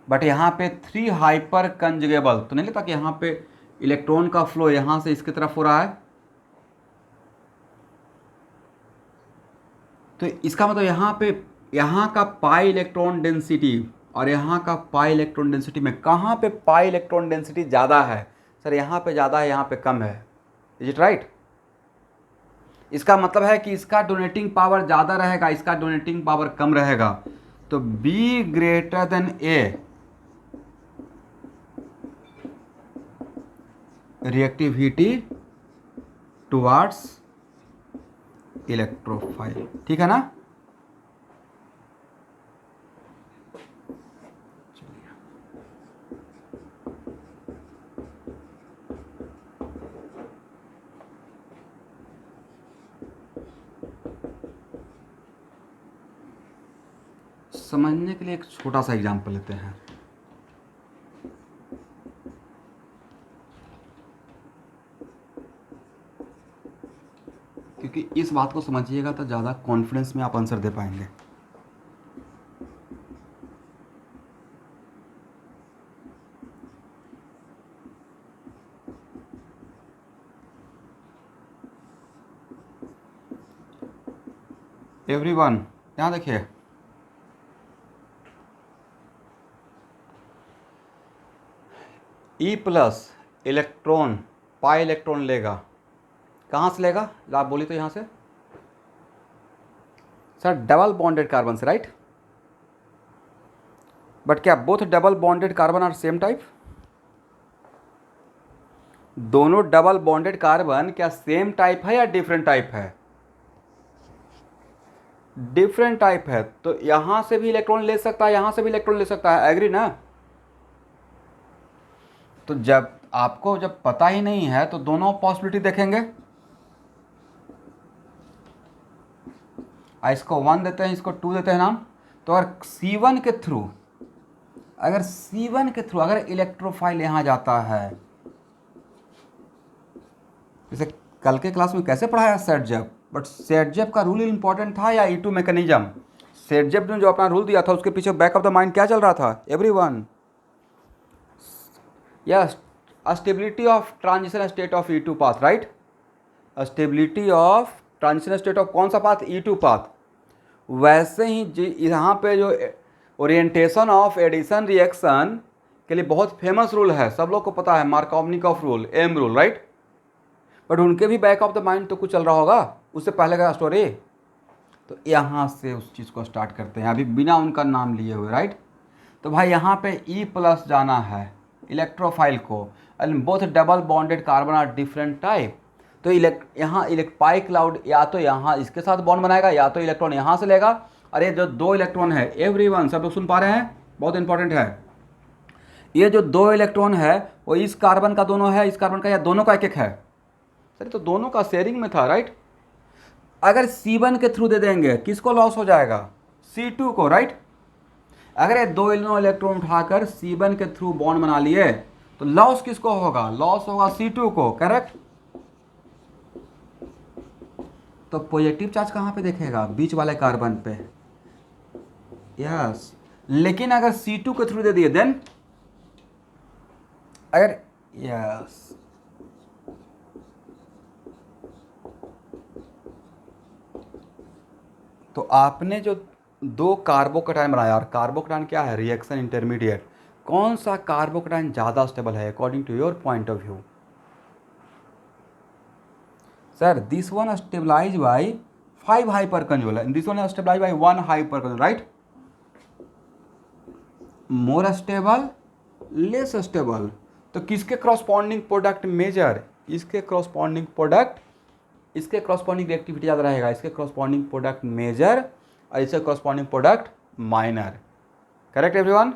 बट यहाँ पे 3 हाइपर कंजुगेबल, तो नहीं लगता कि यहाँ पे इलेक्ट्रॉन का फ्लो यहाँ से इसकी तरफ हो रहा है? तो इसका मतलब यहाँ पे, यहाँ का पाई इलेक्ट्रॉन डेंसिटी और यहाँ का पाई इलेक्ट्रॉन डेंसिटी में कहाँ पे पाई इलेक्ट्रॉन डेंसिटी ज़्यादा है? सर यहाँ पे ज़्यादा है, यहाँ पे कम है। Is it right? इसका मतलब है कि इसका डोनेटिंग पावर ज़्यादा रहेगा, इसका डोनेटिंग पावर कम रहेगा। तो be greater than A reactivity towards electrophile, ठीक है ना। समझने के लिए एक छोटा सा एग्जांपल लेते हैं। क्योंकि इस बात को समझिएगा तो ज़्यादा कॉन्फिडेंस में आप आंसर दे पाएंगे। एवरीवन यहाँ देखिए, E plus electron pi electron लेगा, कहाँ से लेगा? आप बोली तो यहाँ से सर डबल बॉन्डेड कार्बन से, राइट। बट क्या both double bonded carbon are same type? दोनों डबल बॉन्डेड कार्बन क्या सेम टाइप है या डिफरेंट टाइप है? डिफरेंट टाइप है। तो यहां से भी इलेक्ट्रॉन ले सकता है, यहां से भी इलेक्ट्रॉन ले सकता है, एग्री ना। तो जब आपको जब पता ही नहीं है तो दोनों पॉसिबिलिटी देखेंगे। इसको 1 देते हैं, इसको 2 देते हैं नाम। तो अगर C1 के थ्रू, अगर इलेक्ट्रोफाइल यहां जाता है, जैसे कल के क्लास में कैसे पढ़ाया सेटजेप, बट सेटजेप का रूल इंपॉर्टेंट था या E2 मैकेनिज्म? सेटजेप ने जो अपना रूल दिया था उसके पीछे बैक ऑफ द माइंड क्या चल रहा था everyone? Yes, stability of transition state of E2 path, right. Stability of transition state of कौन सा पाथ? E2 path. वैसे ही यहाँ पे जो ओरिएंटेशन ऑफ एडिशन रिएक्शन के लिए बहुत फेमस रूल है, सब लोग को पता है, Markovnikov rule, M rule, right. But उनके भी बैक ऑफ द माइंड तो कुछ चल रहा होगा उससे पहले का स्टोरी। तो यहाँ से उस चीज़ को स्टार्ट करते हैं, अभी बिना उनका नाम लिए हुए, राइट। तो भाई यहाँ पे E प्लस जाना है इलेक्ट्रोफाइल को, and both double bonded carbon are different type. तो यहाँ पाई क्लाउड या तो यहाँ इसके साथ बॉन्ड बनाएगा या तो इलेक्ट्रॉन यहाँ से लेगा। और ये जो दो इलेक्ट्रॉन है, एवरीवन सब लोग सुन पा रहे हैं, बहुत इंपॉर्टेंट है, ये जो दो इलेक्ट्रॉन है वो इस कार्बन का दोनों है, इस कार्बन का, या दोनों का एक एक है। सर तो दोनों का शेयरिंग में था, राइट। अगर C1 के थ्रू दे देंगे किसको लॉस हो जाएगा, C2 को, राइट। अगर ये दो इलेक्ट्रॉन उठाकर C1 के थ्रू बॉन्ड बना लिए तो लॉस किसको होगा, लॉस होगा C2 को, करेक्ट। तो पॉजिटिव चार्ज कहाँ पे देखेगा, बीच वाले कार्बन पे, यस। लेकिन अगर C2 के थ्रू दे दिए देन, अगर, यस, तो आपने जो दो कार्बोकैटायन बनाया, और कार्बोकैटायन क्या है, रिएक्शन इंटरमीडिएट, कौन सा कार्बोकैटायन ज़्यादा स्टेबल है according to your point of view. Sir this one stabilise by 5 hyper conjugal and this one stabilise by 1 hyper conjugal, right. More stable, less stable. तो किसके क्रॉसपॉन्डिंग प्रोडक्ट मेजर, इसके corresponding product, इसके corresponding reactivity ज़्यादा रहेगा, इसके corresponding product major और इसके corresponding product minor, correct everyone.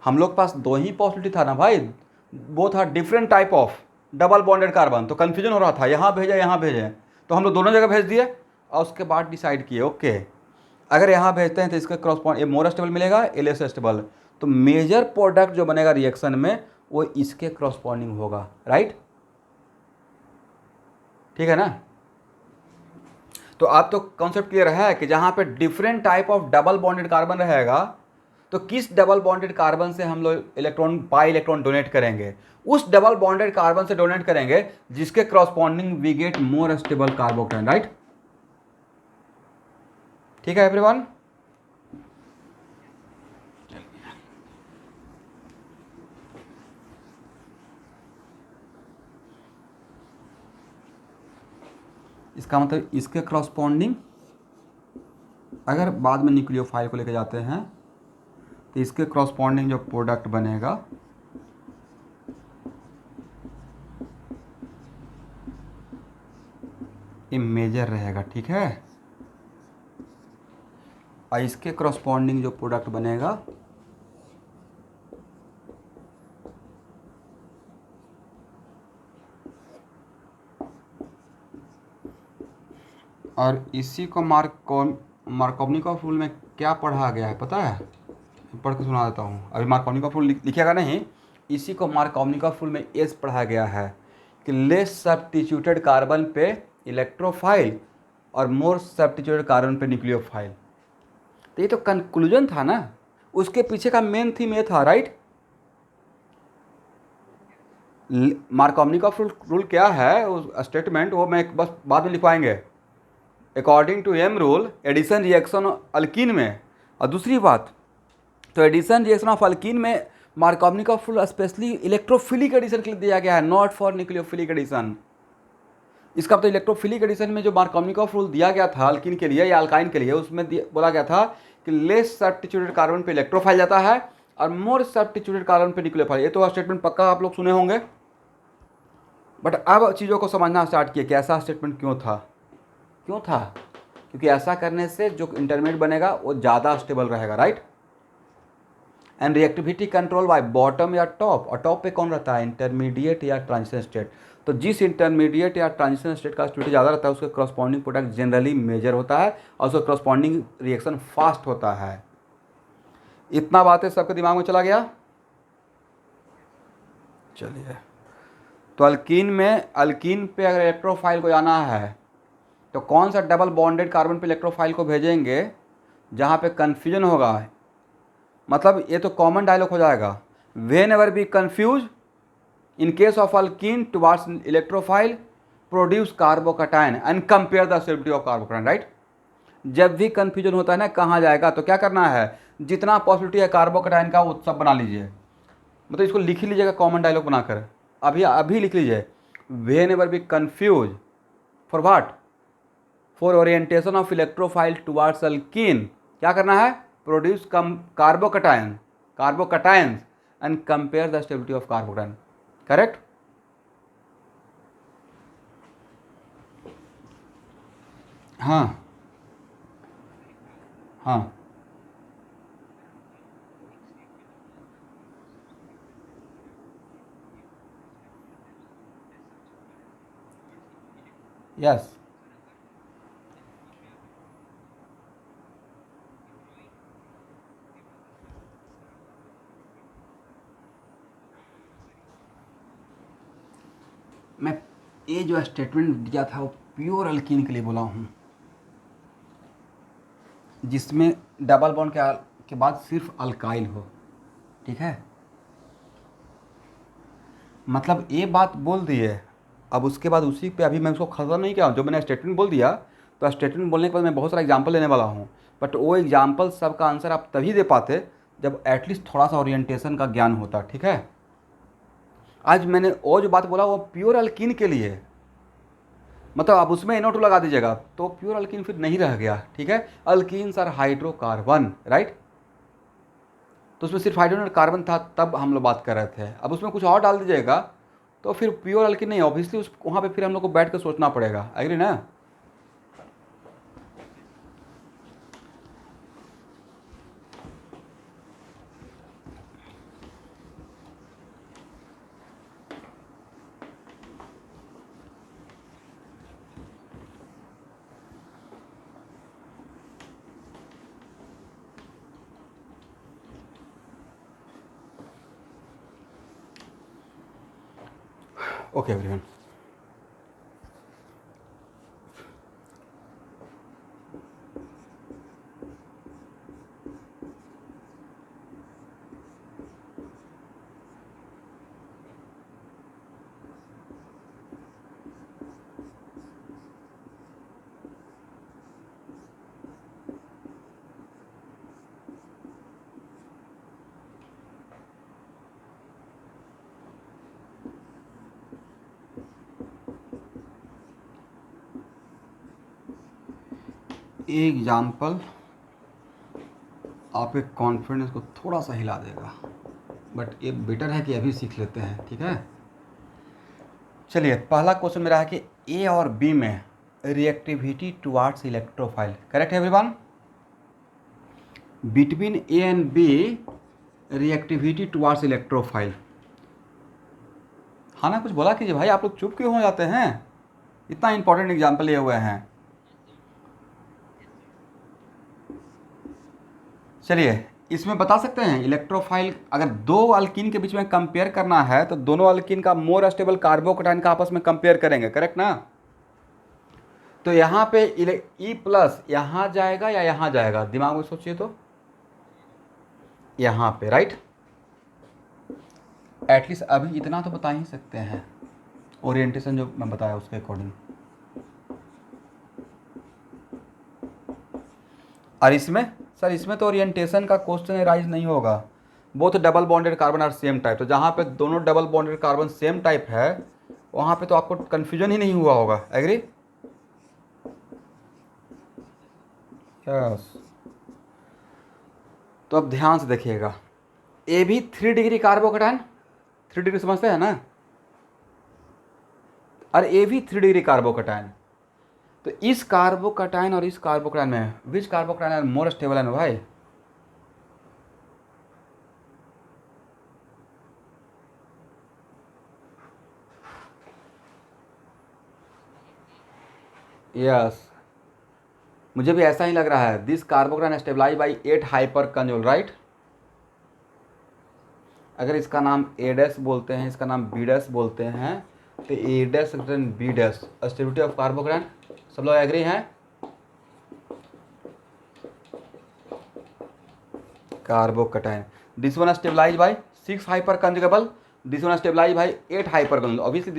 हम लोग पास दो ही पॉसिबिलिटी था ना भाई, वो था different type of double bonded carbon, तो कन्फ्यूजन हो रहा था, यहाँ भेजे यहाँ भेजे, तो हम लोग दोनों जगह भेज दिए और उसके बाद डिसाइड किए ओके अगर यहाँ भेजते हैं तो इसका क्रॉसपॉन्ड, ये मोर स्टेबल मिलेगा, ये लेस स्टेबल, तो मेजर प्रोडक्ट जो बनेगा रिएक्शन में वो इसके क्रॉसपॉन्डिंग होगा, राइट। ठीक है ना। तो आप तो कॉन्सेप्ट क्लियर है कि जहाँ पे different type of double bonded carbon रहेगा तो किस डबल बॉन्डेड कार्बन से हम लोग इलेक्ट्रॉन, पाई इलेक्ट्रॉन डोनेट करेंगे, उस डबल बॉन्डेड कार्बन से डोनेट करेंगे जिसके corresponding we get more stable carbocation, right. ठीक है एवरीवन। इसका मतलब इसके क्रॉसपॉन्डिंग अगर बाद में न्यूक्लियोफाइल को लेके जाते हैं तो इसके क्रॉसपॉन्डिंग जो प्रोडक्ट बनेगा ये मेजर रहेगा, ठीक है। और इसके क्रॉसपॉन्डिंग जो प्रोडक्ट बनेगा और इसी को मार्कोवनिकॉफ रूल में क्या पढ़ा गया है पता है, पढ़ के सुना देता हूँ। अभी मार्कोवनिकॉफ रूल लिखिएगा नहीं, इसी को मार्कोवनिकॉफ रूल में एस पढ़ा गया है कि लेस सब्स्टिट्यूटेड कार्बन पे इलेक्ट्रोफाइल और मोर सब्स्टिट्यूटेड कार्बन पे न्यूक्लियोफाइल। तो ये तो कंक्लूजन था ना, उसके पीछे का मेन थीम ये था, राइट। मार्कोवनिकॉफ रूल क्या है, उस स्टेटमेंट वो मैं बस बाद में लिखवाएंगे। According to M rule addition reaction alkene में, और दूसरी बात तो एडिशन रिएक्शन ऑफ अल्कीन में Markovnikov rule specially electrophilic addition के लिए दिया गया है, नॉट फॉर न्यूक्लियोफिलिक एडिशन। इसका तो इलेक्ट्रोफिलिक एडिशन में जो मार्कोवनिकॉफ रूल दिया गया था अल्कीन के लिए या अल्काइन के लिए, उसमें बोला गया था कि लेस सब्स्टिट्यूटेड कार्बन पे इलेक्ट्रोफाइल जाता है और मोर सब्स्टिट्यूटेड कार्बन पे न्यूक्लियोफाइल। ये तो स्टेटमेंट पक्का आप लोग सुने होंगे, बट अब चीज़ों को समझना स्टार्ट किया कि ऐसा स्टेटमेंट क्यों था। क्यों था, क्योंकि ऐसा करने से जो इंटरमीडिएट बनेगा वो ज़्यादा स्टेबल रहेगा, right. And reactivity control by bottom या टॉप, और टॉप पे कौन रहता है, इंटरमीडिएट या ट्रांजिशन स्टेट। तो जिस इंटरमीडिएट या ट्रांजिशन स्टेट का एक्टिविटी ज़्यादा रहता है उसका क्रॉसपॉन्डिंग प्रोडक्ट जनरली मेजर होता है और उसका क्रॉसपॉन्डिंग रिएक्शन फास्ट होता है। इतना बातें सबके दिमाग में चला गया। चलिए, तो अल्कीन पे अगर इलेक्ट्रोफाइल को जाना है तो कौन सा डबल बॉन्डेड कार्बन पे इलेक्ट्रोफाइल को भेजेंगे जहाँ पे कन्फ्यूजन होगा। मतलब ये तो कॉमन डायलॉग हो जाएगा, when ever be confuse in case of alkene towards electrophile produce carbocation and compare the stability of carbocation, right. जब भी कन्फ्यूजन होता है ना कहाँ जाएगा, तो क्या करना है, जितना पॉसिबिलिटी है कार्बोकैटायन का वो सब बना लीजिए। मतलब इसको लिख ही लीजिएगा कॉमन डायलॉग बनाकर, अभी लिख लीजिए, when ever be confuse for what, for orientation of electrophile towards alkyne, क्या करना है, produce carbocations and compare the stability of carbocation. Correct? हाँ हाँ यस मैं ये जो स्टेटमेंट दिया था वो प्योर अल्कीन के लिए बोला हूँ, जिसमें डबल बॉन्ड के बाद सिर्फ अल्काइल हो। ठीक है, मतलब ये बात बोल दी है। अब उसके बाद उसी पे अभी मैं उसको ख़त्म नहीं किया हूँ। जो मैंने स्टेटमेंट बोल दिया, तो स्टेटमेंट बोलने के बाद मैं बहुत सारा एग्जांपल लेने वाला हूँ, बट वो एग्जांपल सबका आंसर आप तभी दे पाते जब एटलीस्ट थोड़ा सा ओरिएंटेशन का ज्ञान होता। ठीक है, आज मैंने वो जो बात बोला वो प्योर अल्कीन के लिए है। मतलब आप उसमें NO2 लगा दीजिएगा तो प्योर अल्कीन फिर नहीं रह गया। ठीक है, अल्कीन्स आर हाइड्रोकार्बन, राइट। तो उसमें सिर्फ हाइड्रोजन और कार्बन था, तब हम लोग बात कर रहे थे। अब उसमें कुछ और डाल दीजिएगा तो फिर प्योर अल्कीन नहीं, ऑब्वियसली उस वहाँ पे फिर हम लोग को बैठ कर सोचना पड़ेगा। एग्री ना? ओके एवरीवन, एग्जाम्पल आपके कॉन्फिडेंस को थोड़ा सा हिला देगा, बट ये बेटर है कि अभी सीख लेते हैं। ठीक है, चलिए पहला क्वेश्चन मेरा है कि ए और बी में रिएक्टिविटी टुवार्ड्स इलेक्ट्रोफाइल। करेक्ट है everyone? Between A and B reactivity towards electrophile. हाँ ना, कुछ बोला कीजिए भाई, आप लोग चुप क्यों हो जाते हैं? इतना इंपॉर्टेंट एग्जाम्पल लिए हुए हैं। चलिए इसमें बता सकते हैं इलेक्ट्रोफाइल, अगर दो अल्कीन के बीच में कंपेयर करना है तो दोनों अल्कीन का मोर स्टेबल कार्बोकेटाइन का आपस में कंपेयर करेंगे। करेक्ट ना? तो यहाँ पे ई प्लस यहाँ जाएगा या यहाँ जाएगा, दिमाग में सोचिए तो। यहाँ पे, राइट। एटलीस्ट अभी इतना तो बता ही सकते हैं, ओरिएंटेशन जो मैं बताया उसके अकॉर्डिंग। और इसमें सर, इसमें तो ओरिएंटेशन का क्वेश्चन राइज नहीं होगा। Both double bonded carbon are same type, तो जहाँ पे दोनों double bonded carbon same type है वहाँ पे तो आपको कन्फ्यूजन ही नहीं हुआ होगा। एग्री? यस। तो अब ध्यान से देखिएगा, ए भी 3 डिग्री कार्बोकेटाइन, 3 डिग्री समझते हैं ना, और ए भी 3 डिग्री कार्बोकेटाइन। तो इस कार्बोकेटाइन और इस कार्बोकेटाइन में विच कार्बोकेटाइन आर मोर स्टेबल है ना भाई? यस, मुझे भी ऐसा ही लग रहा है। This carbocation stabilise by 8 hyper कंजोल, राइट। अगर इसका नाम ए डैश बोलते हैं, इसका नाम बी डैश बोलते हैं, तो A dash B dash stability of carbocation. सब लोग एग्री हैं? Carbocation, this one stabilise by 6 hyper conjugable, this one stabilise by 8 hyper conjugable. Obviously